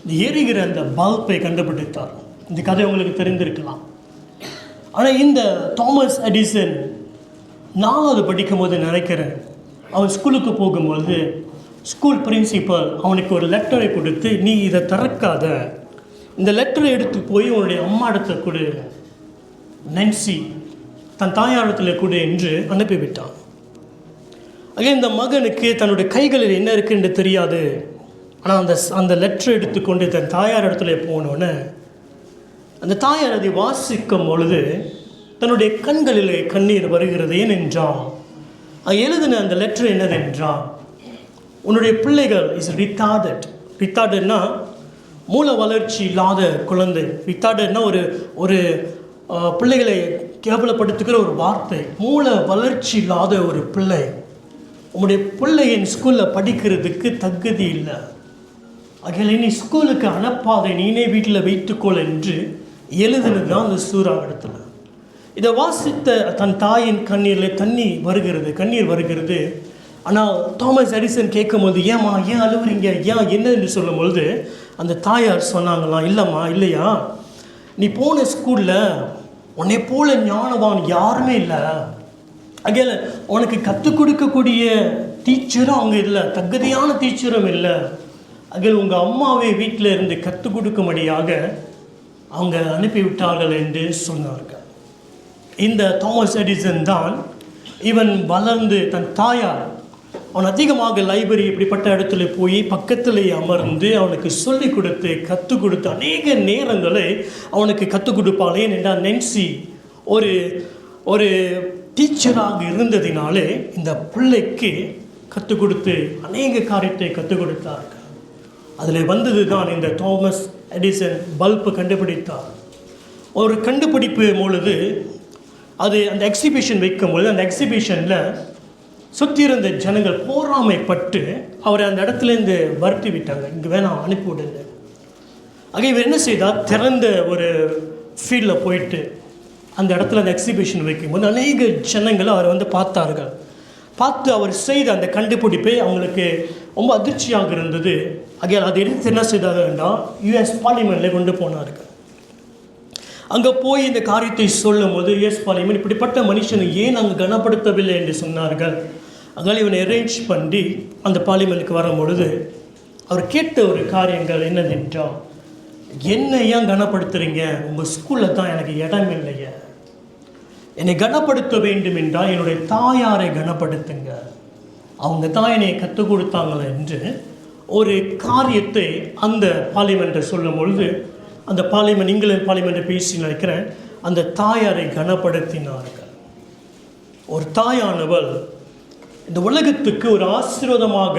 இந்த எரிகிற அந்த பல்பை கண்டுபிடித்தார். இந்த கதை உங்களுக்கு தெரிந்திருக்கலாம். ஆனால் இந்த தாமஸ் எடிசன் 4வது படிக்கும் போது நினைக்கிறேன், அவன் ஸ்கூலுக்கு போகும்போது ஸ்கூல் பிரின்சிபல் அவனுக்கு ஒரு லெட்டரை கொடுத்து, நீ இதை திறக்காத, இந்த லெட்டரை எடுத்து போய் உன்னுடைய அம்மா இடத்துல கொடு, நென்சி தன் தாயாரத்தில் கொடு என்று அனுப்பிவிட்டான். ஆக இந்த மகனுக்கு தன்னுடைய கைகளில் என்ன இருக்குன்னு தெரியாது. ஆனால் அந்த லெட்டரை எடுத்துக்கொண்டு தன் தாயார் இடத்துல போனோன்னு அந்த தாயார் அதை வாசிக்கும் பொழுது தன்னுடைய கண்களிலே கண்ணீர் வருகிறது. ஏனென்றால் எழுதின அந்த லெட்டர் என்னதென்றால், உன்னுடைய பிள்ளைகள் இஸ் ரிட்டார்டட்னா மூல வளர்ச்சி இல்லாத குழந்தை. ரிட்டார்டட்னா ஒரு பிள்ளைகளை கேவலப்படுத்துகிற ஒரு வார்த்தை. மூல வளர்ச்சி இல்லாத ஒரு பிள்ளை, உன்னுடைய பிள்ளையின் ஸ்கூலில் படிக்கிறதுக்கு தகுதி இல்லை, ஆகையால் நீ ஸ்கூலுக்கு அனுப்பாதை, நீனே வீட்டில் வைத்துக்கொள் என்று எழுதினது தான் அந்த சூறா இடத்துல. இதை வாசித்த தன் தாயின் கண்ணீரில் கண்ணீர் வருகிறது. ஆனால் தாமஸ் எடிசன் கேட்கும்போது, ஏம்மா ஏன் அழுவுறீங்க, ஏன் என்ன என்று சொல்லும்பொழுது அந்த தாயார் சொன்னாங்களாம், இல்லையா, நீ போன ஸ்கூலில் உன்னை போல ஞானவான் யாருமே இல்லை, அகையில் உனக்கு கற்றுக் கொடுக்கக்கூடிய டீச்சரும் அவங்க இல்லை, தகுதியான டீச்சரும் இல்லை, அகையில் உங்கள் அம்மாவே வீட்டில் இருந்து கற்றுக் கொடுக்கும்படியாக அவங்க அனுப்பிவிட்டார்கள் என்று சொன்னார்கள். இந்த தாமஸ் எடிசன் தான் இவன் வளர்ந்து தன் தாயார் அவன் அதிகமாக லைப்ரரி இப்படிப்பட்ட இடத்துல போய் பக்கத்தில் அமர்ந்து அவனுக்கு சொல்லிக் கொடுத்து கற்றுக் கொடுத்து அநேக நேரங்களை அவனுக்கு கற்றுக் கொடுப்பாளே. ஏனென்றால் நென்சி ஒரு டீச்சராக இருந்ததினாலே இந்த பிள்ளைக்கு கற்றுக் கொடுத்து அநேக காரியத்தை கற்றுக் கொடுத்தார்கள். அதில் வந்தது தான் இந்த தாமஸ் எடிசன் பல்பு கண்டுபிடித்தார். ஒரு கண்டுபிடிப்பு பொழுது அது அந்த எக்ஸிபிஷன் வைக்கும்பொழுது அந்த எக்ஸிபிஷனில் சுற்றி இருந்த ஜனங்கள் போராமைப்பட்டு அவரை அந்த இடத்துலேருந்து வருத்தி விட்டாங்க, இங்கே வேணாம் அனுப்பிவிடுங்க. ஆக இவர் என்ன செய்தார், திறந்த ஒரு ஃபீல்டில் போயிட்டு அந்த இடத்துல அந்த எக்ஸிபிஷன் வைக்கும்போது அநேக ஜனங்கள் அவர் பார்த்தார்கள். பார்த்து அவர் செய்த அந்த கண்டுபிடிப்பை அவங்களுக்கு ரொம்ப அதிர்ச்சியாக இருந்தது. ஆகையால் அதை எடுத்து என்ன செய்தார்கள்னா யுஎஸ் பார்லிமெண்ட்டில் கொண்டு போனார்கள். அங்கே போய் இந்த காரியத்தை சொல்லும் போது யுஎஸ் பார்லிமெண்ட் இப்படிப்பட்ட மனுஷனை ஏன் அங்கே கனப்படுத்தவில்லை என்று சொன்னார்கள். அதனால் இவனை அரேஞ்ச் பண்ணி அந்த பார்லிமெண்ட்டுக்கு வரும்பொழுது அவர் கேட்ட ஒரு காரியங்கள் என்னதென்றால், என்னை ஏன் கனப்படுத்துகிறீங்க, உங்கள் ஸ்கூலில் தான் எனக்கு இடம் இல்லையே, என்னை கனப்படுத்த வேண்டும் என்றால் என்னுடைய தாயாரை கனப்படுத்துங்க, அவங்க தான் என்னை கற்றுக் கொடுத்தாங்களே என்று ஒரு காரியத்தை அந்த பார்லிமெண்ட்டை சொல்லும் பொழுது அந்த பார்லிமெண்ட் இங்கிலாந்து பார்லிமெண்ட்டை பேசி நினைக்கிறேன் அந்த தாயாரை கனப்படுத்தினார்கள். ஒரு தாயானவள் இந்த உலகத்துக்கு ஒரு ஆசீர்வாதமாக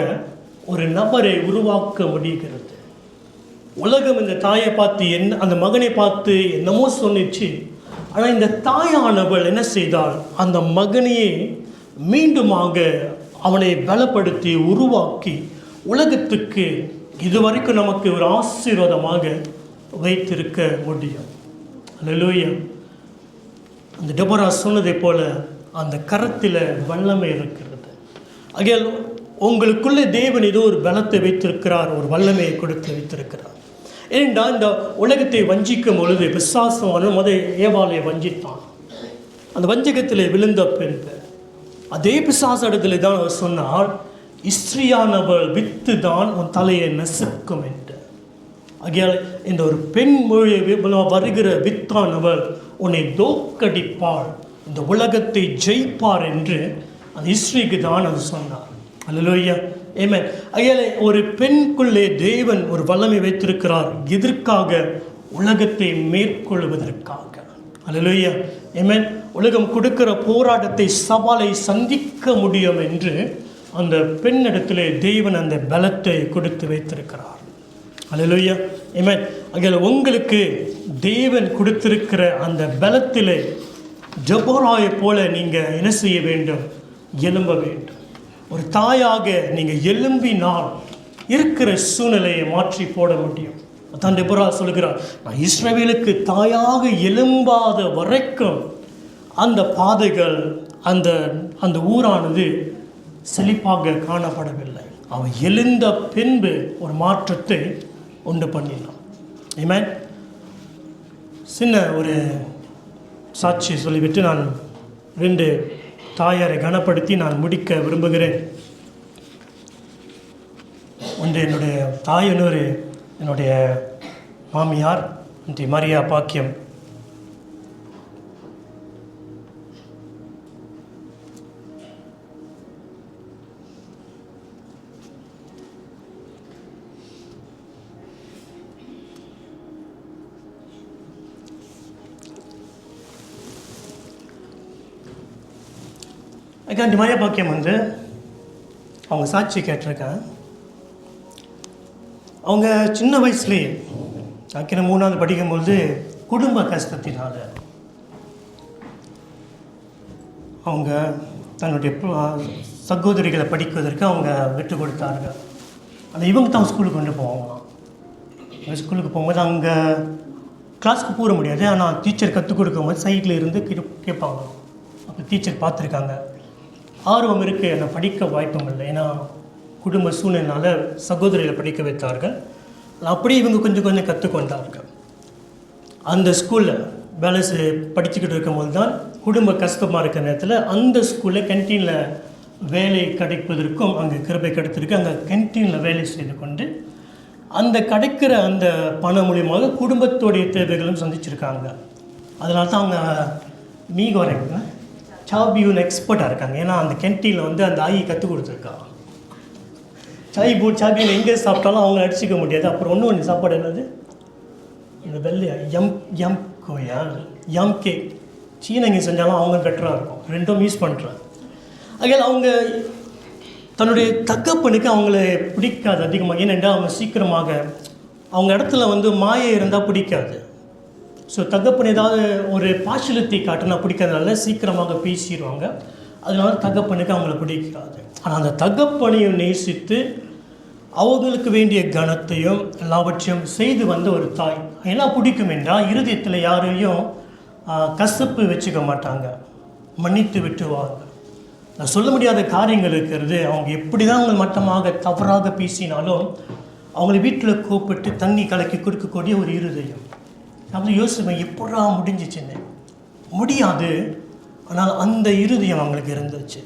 ஒரு நபரை உருவாக்க முடிகிறது. உலகம் இந்த தாயை பார்த்து அந்த மகனை பார்த்து என்னமோ சொன்னிச்சு. ஆனால் இந்த தாயானவள் என்ன செய்தால் அந்த மகனையே மீண்டுமாக அவனை பலப்படுத்தி உருவாக்கி உலகத்துக்கு இதுவரைக்கும் நமக்கு ஒரு ஆசீர்வாதமாக வைத்திருக்க முடியும். அல்லேலூயா. அந்த டெபோரா சொன்னதை போல அந்த கரத்தில் வல்லமை இருக்கிறது. ஆகையால் உங்களுக்குள்ளே தேவன் ஏதோ ஒரு பலத்தை வைத்திருக்கிறார், ஒரு வல்லமையை கொடுத்து வைத்திருக்கிறார். ஏனென்றால் இந்த உலகத்தை வஞ்சிக்கும் பொழுது பிசாசம் ஏவாளை வஞ்சித்தான். அந்த வஞ்சகத்தில் விழுந்த பெண் அதே பிசாசடத்தில் தான் அவர் சொன்னார், ஸ்திரீயானவள் வித்து தான் உன் தலையை நசுக்கும் என்று. ஆகையால் இந்த ஒரு பெண் மொழி வருகிற வித்தானவள் உன்னை தோக்கடிப்பாள், இந்த உலகத்தை ஜெயிப்பார் என்று அந்த ஸ்திரீக்கு தான் அவர் சொன்னார். அல்லேலூயா, ஆமென். ஆகையால் ஒரு பெண்குள்ளே தேவன் ஒரு வல்லமை வைத்திருக்கிறார், எதற்காக? உலகத்தை மேற்கொள்வதற்காக. அல்லேலூயா, ஆமென். உலகம் கொடுக்கிற போராட்டத்தை சவாலை சந்திக்க முடியும் என்று அந்த பெண்ணிடத்திலே தேவன் அந்த பலத்தை கொடுத்து வைத்திருக்கிறார். அல்லேலூயா, ஆமென். ஆகையால் உங்களுக்கு தேவன் கொடுத்திருக்கிற அந்த பலத்திலே டெபோராயை போல நீங்கள் என்ன செய்ய வேண்டும்? எழும்ப வேண்டும். ஒரு தாயாக நீங்கள் எழும்பினால் இருக்கிற சூழ்நிலையை மாற்றி போட முடியும். அதான் டெபோரா சொல்கிறார், நான் இஸ்ரவேலுக்கு தாயாக எழும்பாத வரைக்கும் அந்த பாதைகள் அந்த அந்த ஊரானது செழிப்பாக காணப்படவில்லை. அவன் எழுந்த பின்பு ஒரு மாற்றத்தை உண்டு பண்ணினான். ஆமென். சின்ன ஒரு சாட்சி சொல்லிவிட்டு நான் 2 தாயாரை கனப்படுத்தி நான் முடிக்க விரும்புகிறேன். ஒன்று என்னுடைய தாய், இன்னொரு என்னுடைய மாமியார் மரியா பாக்கியம். ஆண்டி மரியா பாக்கியம் அவங்க சாட்சி கேட்டிருக்கேன். அவங்க சின்ன வயசுலேயே ஆக்கின 3ஆவது படிக்கும்பொழுது குடும்ப கஷ்டத்தினால அவங்க தன்னுடைய சகோதரிகளை படிப்பதற்கு அவங்க விட்டு கொடுத்தார்கள். ஆனால் இவங்க தான் ஸ்கூலுக்கு கொண்டு போவாங்களாம். ஸ்கூலுக்கு போகும்போது அங்கே கிளாஸுக்கு போக முடியாது. ஆனால் டீச்சர் கற்றுக் கொடுக்கும்போது சைடில் இருந்து கேட்பாங்க. அப்போ டீச்சர் பார்த்துருக்காங்க, ஆர்வம் இருக்குது, என்னை படிக்க வாய்ப்பும் இல்லை. ஏன்னா குடும்ப சூழ்நிலைனால சகோதரிகளை படிக்க வைத்தார்கள். அப்படியே இவங்க கொஞ்சம் கொஞ்சம் கற்றுக்கொண்டார்கள். அந்த ஸ்கூலில் வேலை படிச்சுக்கிட்டு இருக்கும்போது தான் குடும்ப கஷ்டமாக இருக்கிற நேரத்தில் அந்த ஸ்கூலில் கேன்டீனில் வேலை கிடைப்பதற்கும் அங்கே கிருபை கிடைத்திருக்கு. அங்கே கேன்டீனில் வேலை செய்து கொண்டு அந்த கிடைக்கிற அந்த பணம் மூலியமாக குடும்பத்தோடைய தேவைகளும் சந்திச்சிருக்காங்க. அதனால தான் அவங்க மீகோரைங்க சாபியூன் எக்ஸ்பர்ட்டாக இருக்காங்க. ஏன்னா அந்த கேன்டீனில் அந்த ஆயி கற்றுக் கொடுத்துருக்கா. சாபியூன் எங்கே சாப்பிட்டாலும் அவங்க அடிச்சிக்க முடியாது. அப்புறம் ஒன்று சாப்பாடு என்னது, இந்த வெள்ளையா எம் கோயா எம் கேக் சீன எங்கே செஞ்சாலும் அவங்க பெட்டராக இருக்கும். ரெண்டும் யூஸ் பண்ணுறாங்க. ஆகையால் அவங்க தன்னுடைய தகப்பனுக்கு அவங்கள பிடிக்காது அதிகமாக. ஏனென்றால் அவங்க சீக்கிரமாக அவங்க இடத்துல வந்து மாயை இருந்தால் பிடிக்காது. ஸோ தகப்பன் ஏதாவது ஒரு பாஷலத்தை காட்டினா பிடிக்காதனால சீக்கிரமாக பேசிடுவாங்க. அதனால தகப்பனுக்கு அவங்கள பிடிக்காது. ஆனால் அந்த தகப்பனையும் நேசித்து அவங்களுக்கு வேண்டிய கனத்தையும் எல்லாவற்றையும் செய்து வந்த ஒரு தாய் எல்லாம் பிடிக்கும் என்றால் இருதயத்தில் யாரையும் கசப்பு வச்சுக்க மாட்டாங்க, மன்னித்து விட்டுவாங்க. நான் சொல்ல முடியாத காரியங்கள் இருக்கிறது. அவங்க எப்படி தான் அவங்க மட்டமாக தவறாக பேசினாலும் அவங்களை வீட்டில் கூப்பிட்டு தண்ணி கலக்கி கொடுக்கக்கூடிய ஒரு இருதயம். அப்படி யோசிப்பேன், எப்படா முடிஞ்சிச்சுன்னு. முடியாது, ஆனால் அந்த இருதயம் அவங்களுக்கு இருந்துச்சு.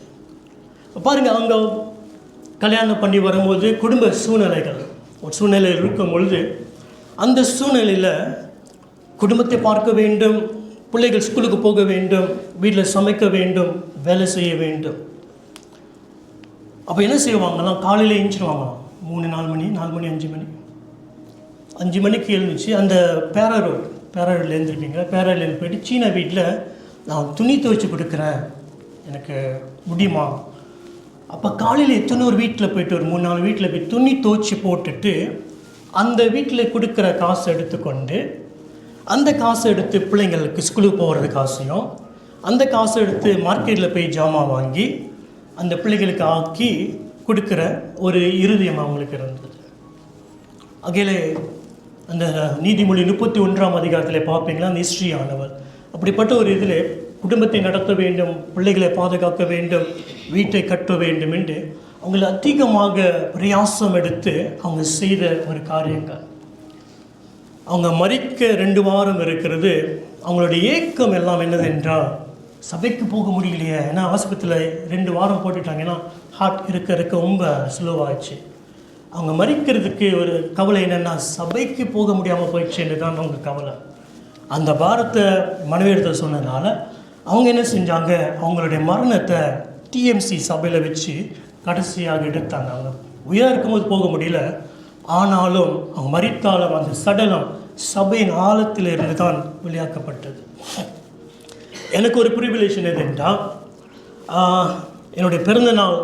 பாருங்கள், அவங்க கல்யாணம் பண்ணி வரும்போது குடும்ப சூழ்நிலைகள் ஒரு சூழ்நிலையில் இருக்கும் பொழுது அந்த சூழ்நிலையில் குடும்பத்தை பார்க்க வேண்டும், பிள்ளைகள் ஸ்கூலுக்கு போக வேண்டும், வீட்டில் சமைக்க வேண்டும், வேலை செய்ய வேண்டும். அப்போ என்ன செய்வாங்கலாம், காலையில் எழுந்திருவாங்களாம் 3-4 மணி 5 மணிக்கு எழுந்துச்சு அந்த பேரரோடு எழுந்திருப்பீங்க. பேரரில் போய்ட்டு சீன வீட்டில் நான் துணி துவைச்சி கொடுக்குறேன், எனக்கு முடியுமா? அப்போ காலையில் எத்தனை ஒரு வீட்டில் போய்ட்டு ஒரு 3-4 வீட்டில் போய் துணி துவைச்சி போட்டுட்டு அந்த வீட்டில் கொடுக்குற காசை எடுத்துக்கொண்டு அந்த காசை எடுத்து பிள்ளைங்களுக்கு ஸ்கூலுக்கு போகிறது காசையும் அந்த காசை எடுத்து மார்க்கெட்டில் போய் ஜாமான் வாங்கி அந்த பிள்ளைகளுக்கு ஆக்கி கொடுக்குற ஒரு இருதயம் அவங்களுக்கு இருந்தது. அகையிலே அந்த நீதிமொழி 31ஆம் அதிகாரத்தில் பார்ப்பீங்களா, அந்த ஹிஸ்ட்ரியானவர் அப்படிப்பட்ட ஒரு இதில் குடும்பத்தை நடத்த வேண்டும், பிள்ளைகளை பாதுகாக்க வேண்டும், வீட்டை கட்ட வேண்டும் என்று அவங்களை அதிகமாக பிரயாசம் எடுத்து அவங்க செய்த ஒரு காரியங்கள். அவங்க மரிக்க 2 வாரம் இருக்கிறது. அவங்களுடைய ஏக்கம் எல்லாம் என்னது என்றால், சபைக்கு போக முடியலையே, ஏன்னா ஆஸ்பத்திரியில் 2 வாரம் போட்டுட்டாங்கன்னா ஹார்ட் இருக்க ரொம்ப ஸ்லோவாகிடுச்சு. அவங்க மரிக்கிறதுக்கு ஒரு கவலை என்னென்னா, சபைக்கு போக முடியாமல் போயிடுச்சுன்னு தான் அவங்க கவலை. அந்த பாரத்தை மனைவியிடத்தை சொன்னதுனால அவங்க என்ன செஞ்சாங்க, அவங்களுடைய மரணத்தை டிஎம்சி சபையில் வச்சு கடைசியாக எடுத்தாங்க. அவங்க உயிராக இருக்கும்போது போக முடியல, ஆனாலும் அவங்க மரித்தாலும் அந்த சடலம் சபையின் ஆழத்தில் இருந்து தான் வெளியாக்கப்பட்டது. எனக்கு ஒரு ப்ரிவிலேஷன் எதுன்றால், என்னுடைய பிறந்த நாள்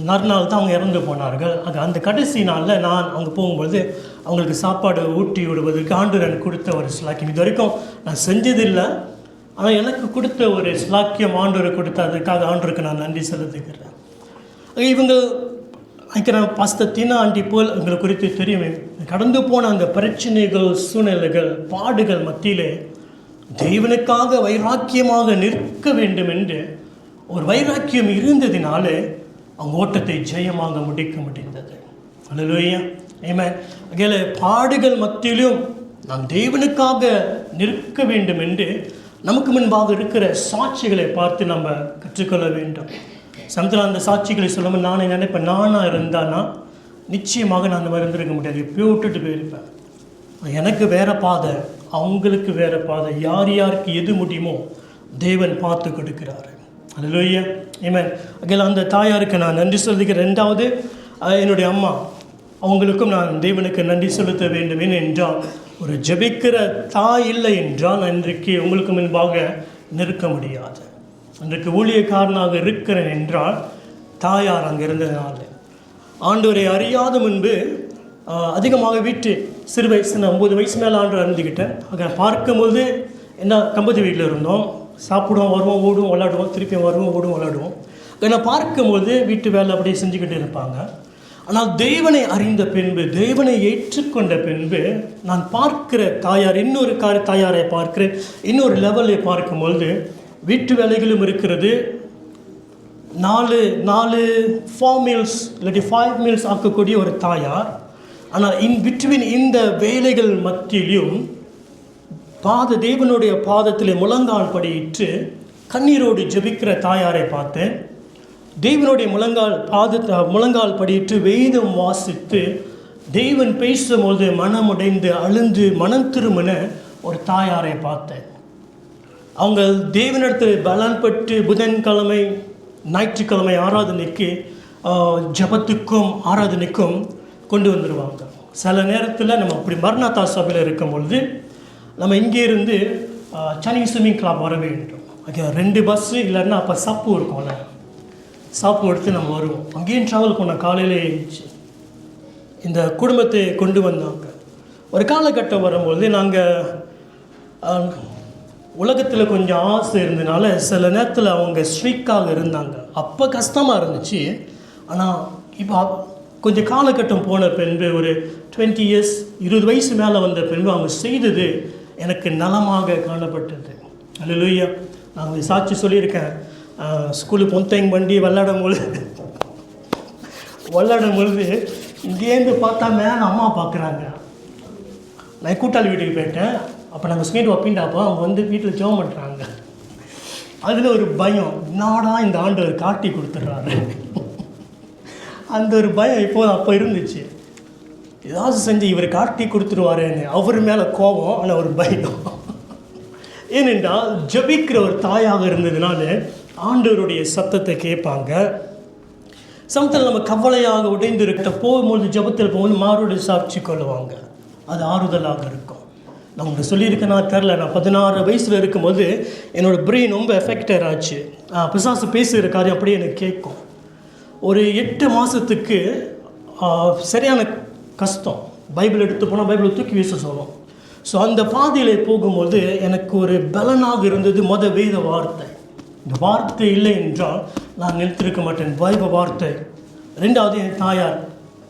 மறுநாள் தான் அவங்க இறந்து போனார்கள். அந்த கடைசி நாளில் நான் அவங்க போகும்பொழுது அவங்களுக்கு சாப்பாடு ஊட்டி விடுவதற்கு ஆண்டவன் கொடுத்த ஒரு ஸ்லாக்கியம். இது வரைக்கும் நான் செஞ்சதில்லை, ஆனால் எனக்கு கொடுத்த ஒரு ஸ்லாக்கியம் ஆண்டவர் கொடுத்த, அதுக்காக ஆண்டவருக்கு நான் நன்றி செலுத்துகிறேன். இவங்க நான் பாஸ்டர் தீனா ஆண்டி போல் இவங்களை குறித்து தெரியும். கடந்து போன அந்த பிரச்சனைகள், சூழ்நிலைகள், பாடுகள் மத்தியிலே தெய்வனுக்காக வைராக்கியமாக நிற்க வேண்டும் என்று ஒரு வைராக்கியம் இருந்ததினாலே அவங்க ஓட்டத்தை ஜெயமாக முடிக்க முடிந்தது. அல்லேலூயா, ஆமென். அகையில பாடுகள் மத்தியிலும் நாம் தேவனுக்காக நிற்க வேண்டும் என்று நமக்கு முன்பாக இருக்கிற சாட்சிகளை பார்த்து நம்ம கற்றுக்கொள்ள வேண்டும். சமத்தில் அந்த சாட்சிகளை சொல்லும்போது நானே நினைப்பேன், நானாக இருந்தானா நிச்சயமாக நான் அந்த மாதிரி இருந்திருக்க முடியாது, எப்பயோ விட்டுட்டு போயிருப்பேன். எனக்கு வேறு பாதை, அவங்களுக்கு வேறு பாதை, யார் யாருக்கு எது முடியுமோ தேவன் பார்த்து கொடுக்கிறாரு. அல்லேலூயா, ஆமென். அகையில அந்த தாயாருக்கு நான் நன்றி சொல்லுகிறேன். 2வது என்னுடைய அம்மா, அவங்களுக்கும் நான் தேவனுக்கு நன்றி செலுத்த வேண்டும். ஏனென்றால் ஒரு ஜெபிக்கிற தாய் இல்லை என்றால் நான் இன்றைக்கு உங்களுக்கு முன்பாக நிற்க முடியாது. அன்றைக்கு ஊழியக்காரனாக இருக்கிறேன் என்றால் தாயார் அங்கே இருந்ததுனால. ஆண்டவரை அறியாத முன்பு அதிகமாக வீட்டு சிறு வயசு 9 வயசு மேலே ஆண்டு அறிந்துக்கிட்டேன். அங்கே பார்க்கும்போது என்ன, கம்பதி வீட்டில் இருந்தோம், சாப்பிடுவோம், வருவோம், ஓடுவோம், விளாடுவோம், திருப்பியும் வருவோம், ஓடுவோம், விளாடுவோம். என்னை பார்க்கும்போது வீட்டு வேலை அப்படியே செஞ்சுக்கிட்டு இருப்பாங்க. ஆனால் தெய்வனை அறிந்த பின்பு, தெய்வனை ஏற்றுக்கொண்ட பின்பு நான் பார்க்கிற தாயார், இன்னொரு தாயாரை பார்க்கிறேன். இன்னொரு லெவலில் பார்க்கும்பொழுது வீட்டு வேலைகளும் இருக்கிறது. 4 4 மீல்ஸ் இல்லாட்டி 5 மீல்ஸ் ஆக்கக்கூடிய ஒரு தாயார். ஆனால் பிட்வீன் இந்த வேலைகள் மத்தியிலும் தேவனுடைய பாதத்திலே முழங்கால் படியிட்டு கண்ணீரோடு ஜெபிக்கிற தாயாரை பார்த்தேன். தேவனுடைய முழங்கால் படியிட்டு வேதம் வாசித்து தேவன் பேசும்போது மனமுடைந்து அழுந்து மனம் திரும்பின ஒரு தாயாரை பார்த்தேன். அவங்க தேவனிடத்தில் பலன்பட்டு புதன்கிழமை ஞாயிற்றுக்கிழமை ஆராதனைக்கு ஜபத்துக்கும் ஆராதனைக்கும் கொண்டு வந்துடுவாங்க. சில நேரத்தில் நம்ம அப்படி மரணாத்தா சபையில் இருக்கும் பொழுது நம்ம இங்கே இருந்து சென்னை ஸ்விம்மிங் கிளப் வர வேண்டும். 2 பஸ்ஸு இல்லைன்னா அப்போ சப்பு இருக்கும்ல, சாப்பிட்டு எடுத்து நம்ம வருவோம். அங்கேயும் ட்ராவல் பண்ண காலையிலே எழுந்துச்சு இந்த குடும்பத்தை கொண்டு வந்தாங்க. ஒரு காலகட்டம் வரும்போது நாங்கள் உலகத்தில் கொஞ்சம் ஆசை இருந்தனால சில நேரத்தில் அவங்க ஸ்ட்ரிக்டாக இருந்தாங்க. அப்போ கஷ்டமாக இருந்துச்சு. ஆனால் இப்போ கொஞ்சம் காலகட்டம் போன பின்பு ஒரு 20 இயர்ஸ் 20 வயசு மேலே வந்த பின்பு அவங்க செய்தது எனக்கு நலமாக காணப்பட்டது. அல்லேலூயா. நான் சாட்சி சொல்லியிருக்கேன். ஸ்கூலுக்கு பொந்தைங்க வண்டி விளாடும் பொழுது இங்கேருந்து பார்த்தா மேலே அம்மா பார்க்குறாங்க. நான் கூட்டாளி வீட்டுக்கு போயிட்டேன். அப்போ நாங்கள் ஸ்கேட் ஒப்பிண்டாப்போ அவங்க வந்து வீட்டில் ஜெபம் பண்ணுறாங்க. அதில் ஒரு பயம், நாடா இந்த ஆண்டவர் காட்டி கொடுத்துட்றாரு. அந்த ஒரு பயம் அப்போ இருந்துச்சு. ஏதாவது செஞ்சு இவர் காட்டி கொடுத்துருவாரேன்னு அவர் மேலே கோபம், ஆனால் ஒரு பயம். ஏனென்றால் ஜபிக்கிற ஒரு தாயாக இருந்ததுனால ஆண்டவருடைய சத்தத்தை கேட்பாங்க. சமத்தில் நம்ம கவலையாக உடைந்து இருக்க போகும்போது ஜபத்தில் போகும்போது மாறுடைய சாட்சி கொள்ளுவாங்க. அது ஆறுதலாக இருக்கும். நான் உங்களுக்கு சொல்லியிருக்கேன்னா தெரில, நான் 16 வயசில் இருக்கும்போது என்னோடய பிரெயின் ரொம்ப எஃபெக்டட் ஆச்சு. பிசாசு பேசுகிற காரியம் அப்படியே எனக்கு கேட்கும். ஒரு 8 மாதத்துக்கு சரியான கஷ்டம். பைபிள் எடுத்து போனால் பைபிளை தூக்கி வீச சொல்லும். ஸோ அந்த பாதையில் போகும்போது எனக்கு ஒரு பலனாக இருந்தது வேத வார்த்தை. இந்த வார்த்தை இல்லை என்றால் நான் நிறுத்திருக்க மாட்டேன். பைபிள் வார்த்தை. 2வது என் தாயார்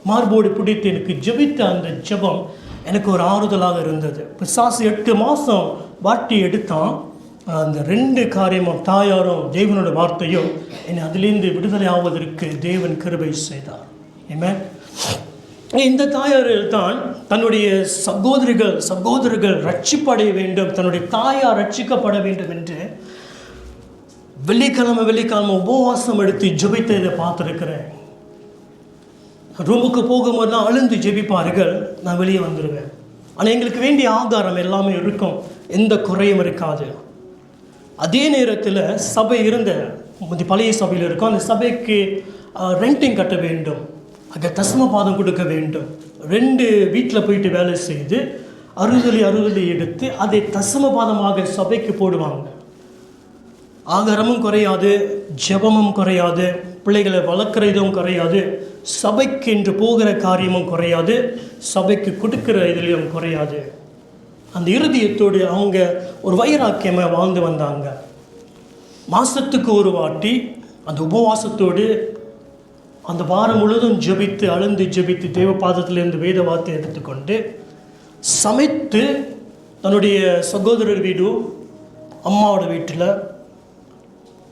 மார்போடு பிடித்து எனக்கு ஜெபித்த அந்த ஜெபம் எனக்கு ஒரு ஆறுதலாக இருந்தது. பிசாசு 8 மாதம் வாட்டி எடுத்தான். அந்த 2 காரியமும் தாயாரும் தேவனோட வார்த்தையும் என்னை அதிலிருந்து விடுதலை ஆவதற்கு தேவன் கிருபை செய்தார். ஆமென். இந்த தாயாரில் தான் தன்னுடைய சகோதரர்கள் ரட்சிப்படைய வேண்டும், தன்னுடைய தாயார் ரட்சிக்கப்பட வேண்டும் என்று வெள்ளிக்கிழமை உபவாசம் எடுத்து ஜெபித்ததை பார்த்துருக்கிறேன். ரூமுக்கு போகும்போதுலாம் அழுந்து ஜெபிப்பார்கள். நான் வெளியே வந்துடுவேன். ஆனால் எங்களுக்கு வேண்டிய ஆதாரம் எல்லாமே இருக்கும், எந்த குறையும் இருக்காது. அதே நேரத்தில் சபை இருந்த பழைய சபையில் இருக்கும். அந்த சபைக்கு ரெண்டிங் கட்ட வேண்டும், அங்கே தசம பாதம் கொடுக்க வேண்டும். 2 வீட்டில் போயிட்டு வேலை செய்து அறுதலி எடுத்து அதை தசம பாதமாக சபைக்கு போடுவாங்க. ஆகாரமும் குறையாது, ஜெபமும் குறையாது, பிள்ளைகளை வளர்க்குறதும் குறையாது, சபைக்கு என்று போகிற காரியமும் குறையாது, சபைக்கு கொடுக்குற இதுலேயும் குறையாது. அந்த இருதயத்தோடு அவங்க ஒரு வைராக்கியமாக வாழ்ந்து வந்தாங்க. மாதத்துக்கு ஒரு வாட்டி அந்த உபவாசத்தோடு அந்த வாரம் முழுவதும் ஜெபித்து அழுந்து ஜெபித்து தேவ பாதத்திலிருந்து வேத வார்த்தை எடுத்துக்கொண்டு சமைத்து தன்னுடைய சகோதரர் வீடு, அம்மாவோட வீட்டில்,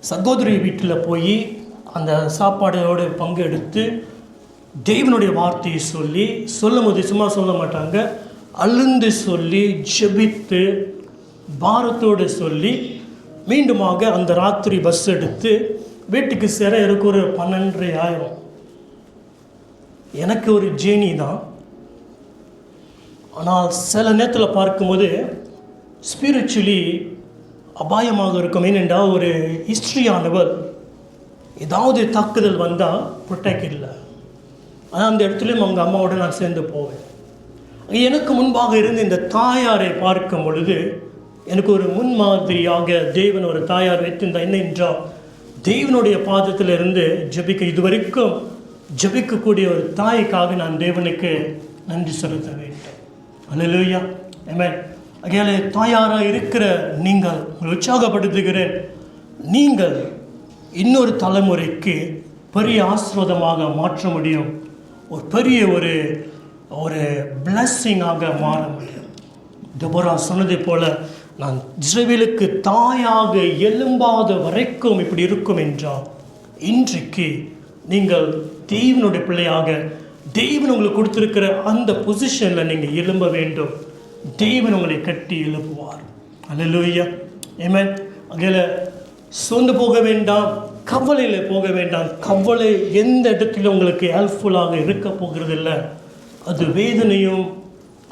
சகோதரி வீட்டில் போய் அந்த சாப்பாடோடு பங்கு எடுத்து தேவனுடைய வார்த்தையை சொல்லும் போது சும்மா சொல்ல மாட்டாங்க, அழுந்து சொல்லி ஜெபித்து பாரத்தோடு சொல்லி மீண்டுமாக அந்த ராத்திரி பஸ் எடுத்து வீட்டுக்கு சேர எனக்கு ஒரு 12:30 ஆயிரம். எனக்கு ஒரு ஜேர்னி தான். ஆனால் சில நேரத்தில் பார்க்கும்போது ஸ்பிரிச்சுவலி அபாயமாக இருக்கும். ஏனென்றால் ஒரு ஹிஸ்ட்ரியானவர் ஏதாவது தாக்குதல் வந்தால் ப்ரொடெக்ட் இல்லை. ஆனால் அந்த இடத்துலையும் அவங்க அம்மாவோடு நான் சேர்ந்து போவேன். எனக்கு முன்பாக இருந்து இந்த தாயாரை பார்க்கும் பொழுது எனக்கு ஒரு முன்மாதிரியாக தேவன் ஒரு தாயார் வைத்திருந்தார். என்ன என்றால் தேவனுடைய பாதத்திலிருந்து இதுவரைக்கும் ஜெபிக்கக்கூடிய ஒரு தாய்க்காக நான் தேவனுக்கு நன்றி செலுத்த வேண்டும். அல்லேலூயா. ஆமென். அகையாலே தாயாராக இருக்கிற நீங்கள் உற்சாகப்படுத்துகிறேன். நீங்கள் இன்னொரு தலைமுறைக்கு பெரிய ஆசீர்வாதமாக மாற்ற முடியும். ஒரு பெரிய ஒரு பிளஸ்ஸிங்காக மாற முடியும். தெபோரா சொன்னதை போல நான் இஸ்ரவேலுக்கு தாயாக எழும்பாத வரைக்கும் இப்படி இருக்கும் என்றால் இன்றைக்கு நீங்கள் தேவனுடைய பிள்ளையாக தேவன் உங்களுக்கு கொடுத்திருக்கிற அந்த பொசிஷனில் நீங்கள் எழும்ப வேண்டும். தேவன் உங்களை கட்டி எழுப்புவார். அல்லேலூயா. ஆமென். அதில் சோர்ந்து போக வேண்டாம், கவலையில் போக வேண்டாம். கவலை எந்த இடத்துல உங்களுக்கு ஹெல்ப்ஃபுல்லாக இருக்க போகிறதில்லை. அது வேதனையும்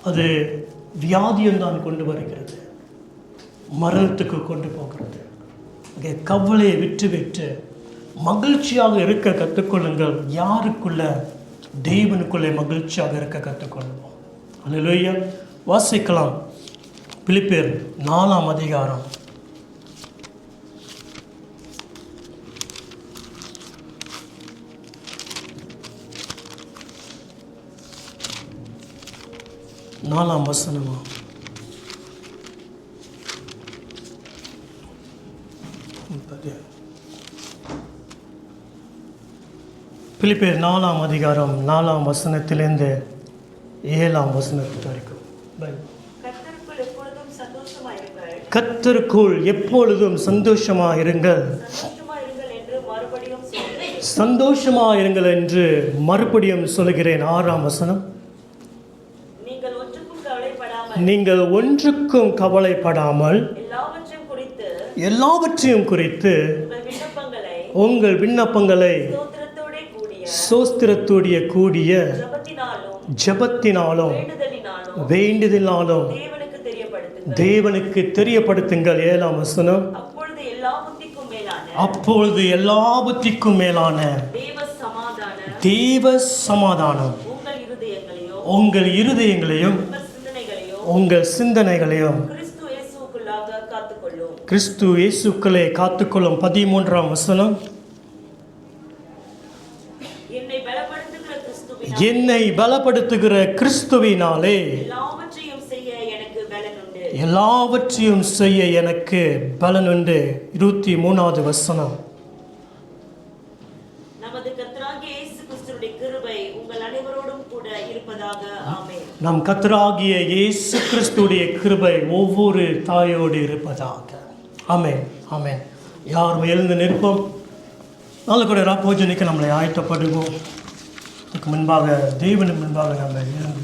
அது வியாதியும் தான் கொண்டு வருகிறது, மரணத்துக்கு கொண்டு போகிறது. கவலையை விட்டு மகிழ்ச்சியாக இருக்க கற்றுக்கொள்ளுங்கள். யாருக்குள்ள? தேவனுக்குள்ளே மகிழ்ச்சியாக இருக்க கற்றுக்கொள்ளுவோம். அல்லேலூயா. வாசிக்கலாம். பிலிப்பியர் 4ஆம் அதிகாரம் 4ஆம் வசனமா? பிலிப்பியர் 4ஆம் அதிகாரம் 4ஆம் வசனத்திலிருந்து 7ஆம் வசனத்து வரைக்கும். கர்த்தருக்குள் எப்பொழுதும் சந்தோஷமாயிருங்கள். கர்த்தருக்குள் எப்பொழுதும் சந்தோஷமாயிருங்கள். சந்தோஷமாயிருங்கள் என்று மறுபடியும் சொல்கிறேன். சந்தோஷமாயிருங்கள் என்று மறுபடியும் சொல்கிறேன். 6ஆம் வசனம். நீங்கள் ஒன்றுக்கும் கவலைப்படாமல் எல்லாவற்றையும் குறித்து உங்கள் விண்ணப்பங்களை சோஸ்திரத்தோடைய கூடிய ஜெபத்தினாலும் வேண்டுதலினாலும் தேவனுக்கு தெரியப்படுத்துங்கள். 7ஆம் வசனம். அப்பொழுது எல்லா புத்திக்கும் மேலான தேவ சமாதானம் உங்கள் இருதயங்களையும் உங்கள் சிந்தனைகளையும் கிறிஸ்து இயேசுக்குள்ளே காத்துக்கொள்ளும். 13ஆம் வசனம். என்னை பலப்படுத்துகிற கிறிஸ்துவினாலே எல்லாவற்றையும் செய்ய எனக்கு பலன் உண்டு. 23ஆவது வசனம். நம் கர்த்தராகிய இயேசு கிறிஸ்துடைய கிருபை ஒவ்வொரு தாயோடு இருப்பதாக. ஆமென், ஆமென். யாரும் எழுந்து நிற்போம். நாளை கூட ராப்போஜனைக்கு நம்மளை ஆயத்தப்படுவோம். அதுக்கு முன்பாக தேவனுக்கு முன்பாக நம்ம எழுந்து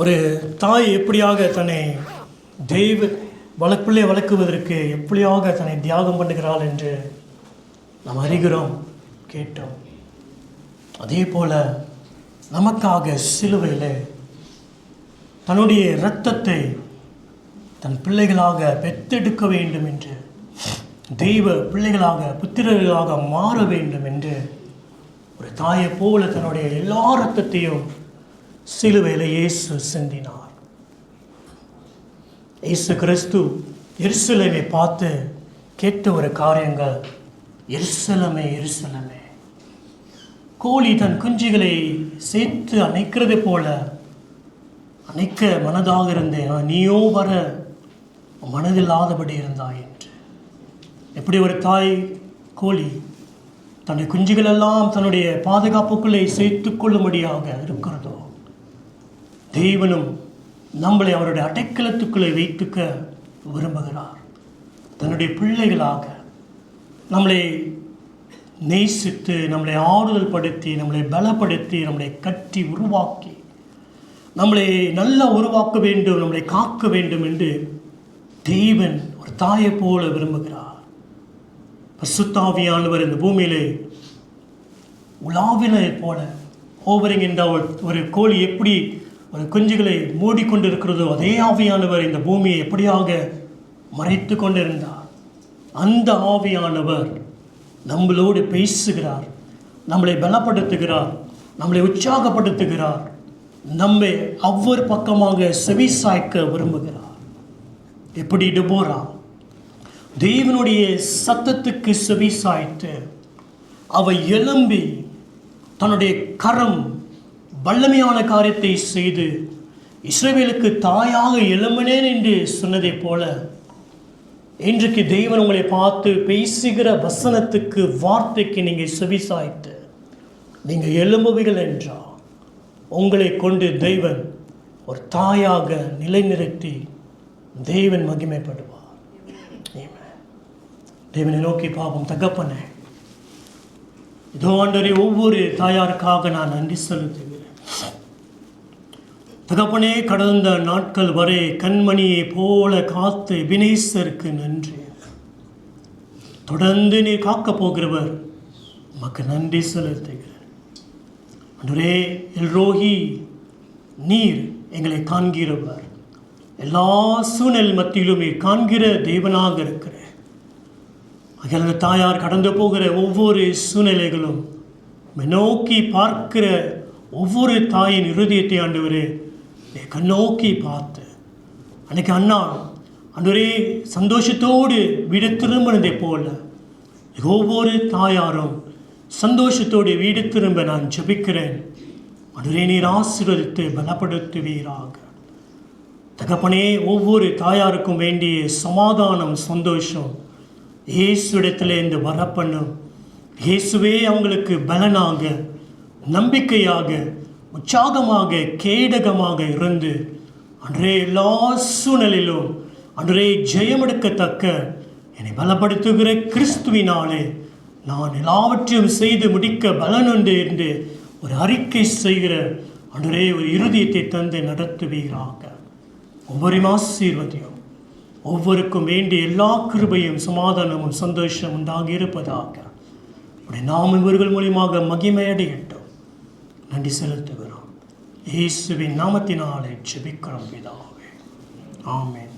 ஒரு தாய் எப்படியாக தன்னை பிள்ளை வளர்க்குவதற்கு எப்படியாக தன்னை தியாகம் பண்ணுகிறாள் என்று நாம் அறிகிறோம், கேட்டோம். அதே போல நமக்காக சிலுவையில் தன்னுடைய இரத்தத்தை தன் பிள்ளைகளாக பெத்தெடுக்க வேண்டும் என்று, தெய்வ பிள்ளைகளாக புத்திரர்களாக மாற வேண்டும் என்று ஒரு தாயை போல தன்னுடைய எல்லா இரத்தத்தையும் சிலுவையில் இயேசு சிந்தினார். இயேசு கிறிஸ்து எருசலேமை பார்த்து கேட்ட ஒரு காரியங்கள், எருசலேமே எருசலேமே, கோழி தன் குஞ்சுகளை சேர்த்து அணைக்கிறது போல அணைக்க மனதாக இருந்தேன், நீயோ வர மனதில்லாதபடி இருந்தாய் என்று. எப்படி ஒரு தாய் கோழி தன்னுடைய குஞ்சுகளெல்லாம் தன்னுடைய பாதுகாப்புக்குள்ளே சேர்த்து கொள்ளும்படியாக இருக்கிறதோ, தேவனும் நம்மளை அவருடைய அடைக்கலத்துக்குள்ளே வைத்துக்க விரும்புகிறார். தன்னுடைய பிள்ளைகளாக நம்மளை நேசித்து, நம்மளை ஆறுதல் படுத்தி, நம்மளை பலப்படுத்தி, நம்மளை கட்டி உருவாக்கி, நம்மளை நல்லா உருவாக்க வேண்டும், நம்மளை காக்க வேண்டும் என்று தேவன் ஒரு தாயை போல விரும்புகிறார். பரிசுத்த ஆவியானவர் இந்த பூமியிலே உலாவினை போல ஓவரிங் என்ற ஒரு கோழி எப்படி ஒரு குஞ்சுகளை மூடிக்கொண்டு இருக்கிறதோ, அதே ஆவியானவர் இந்த பூமியை எப்படியாக மறைத்து கொண்டிருந்தார். அந்த ஆவியானவர் நம்மளோடு பேசுகிறார், நம்மளை பலப்படுத்துகிறார், நம்மளை உற்சாகப்படுத்துகிறார், நம்மை ஒவ்வொரு பக்கமாக செவிசாய்க்க விரும்புகிறார். எப்படி டெபோரா தேவனுடைய சத்தத்துக்கு செவிசாய்த்து அவை எழும்பி தன்னுடைய கரம் வல்லமையான காரியத்தை செய்து இஸ்ரவேலுக்கு தாயாக எழும்பினேன் என்று சொன்னதை போல, இன்றைக்கு தேவன் உங்களை பார்த்து பேசுகிற வசனத்துக்கு, வார்த்தைக்கு நீங்கள் செவிசாய்த்து நீங்கள் எழும்புவீர்கள் என்றால் உங்களை கொண்டு தேவன் ஒரு தாயாக நிலைநிறுத்தி தேவன் மகிமைப்படுவார். தேவனை நோக்கி பாவம் தகப்பனே, இதோ ஆண்டவரே, ஒவ்வொரு தாயாருக்காக நான் நன்றி செலுத்துகிறேன். தகப்பனே, கடந்த நாட்கள் வரை கண்மணியை போல காத்து வினேசருக்கு நன்றி. தொடர்ந்து நீர் காக்கப் போகிறவர், உமக்கு நன்றி செலுத்துகிறேன். ஆண்டவரே, எல்ரோஹி, நீர் எங்களை காண்கிறவர், எல்லா சூழ்நிலை மத்தியிலும் நீர் காண்கிற தேவனாக இருக்கிற அகில தாயார் கடந்து போகிற ஒவ்வொரு சூழ்நிலைகளும் நோக்கி பார்க்கிற ஒவ்வொரு தாயின் இருதயத்தை ஆண்டவரே கண்ணோக்கி பார்த்து, அன்னைக்கு அண்ணா ஆண்டவரே சந்தோஷத்தோடு வீடு திரும்பினதை போல ஒவ்வொரு தாயாரும் சந்தோஷத்தோடு வீடு திரும்ப நான் ஜெபிக்கிறேன். ஆண்டவரே நீர் ஆசீர்வதித்து பலப்படுத்துவீராக. தகப்பனே ஒவ்வொரு தாயாருக்கும் வேண்டிய சமாதானம் சந்தோஷம் இயேசுவிடத்தில் இந்த வரப்பண்ணும். இயேசுவே அவங்களுக்கு பலனாக நம்பிக்கையாக உற்சாகமாக கேடகமாக இருந்து அன்றே எல்லா சூழ்நிலையிலும் அன்றே ஜெயமெடுக்கத்தக்க என்னை பலப்படுத்துகிற கிறிஸ்துவினாலே நான் எல்லாவற்றையும் செய்து முடிக்க பலனுண்டு என்று ஒரு அறிக்கை செய்கிற அன்றே ஒரு இருதயத்தை தந்து நடத்துவீராக. ஒவ்வொரு ஆசீர்வதியும் ஒவ்வொருக்கும் வேண்டிய எல்லா கிருபையும் சமாதானமும் சந்தோஷம் உண்டாகி இருப்பதாக நாம் இவர்கள் மூலியமாக மகிமையடையட்டும். நன்றி செலுத்துகிறோம். இயேசுவின் நாமத்தினாலே ஜெபிக்கிறோம் பிதாவே. ஆமென்.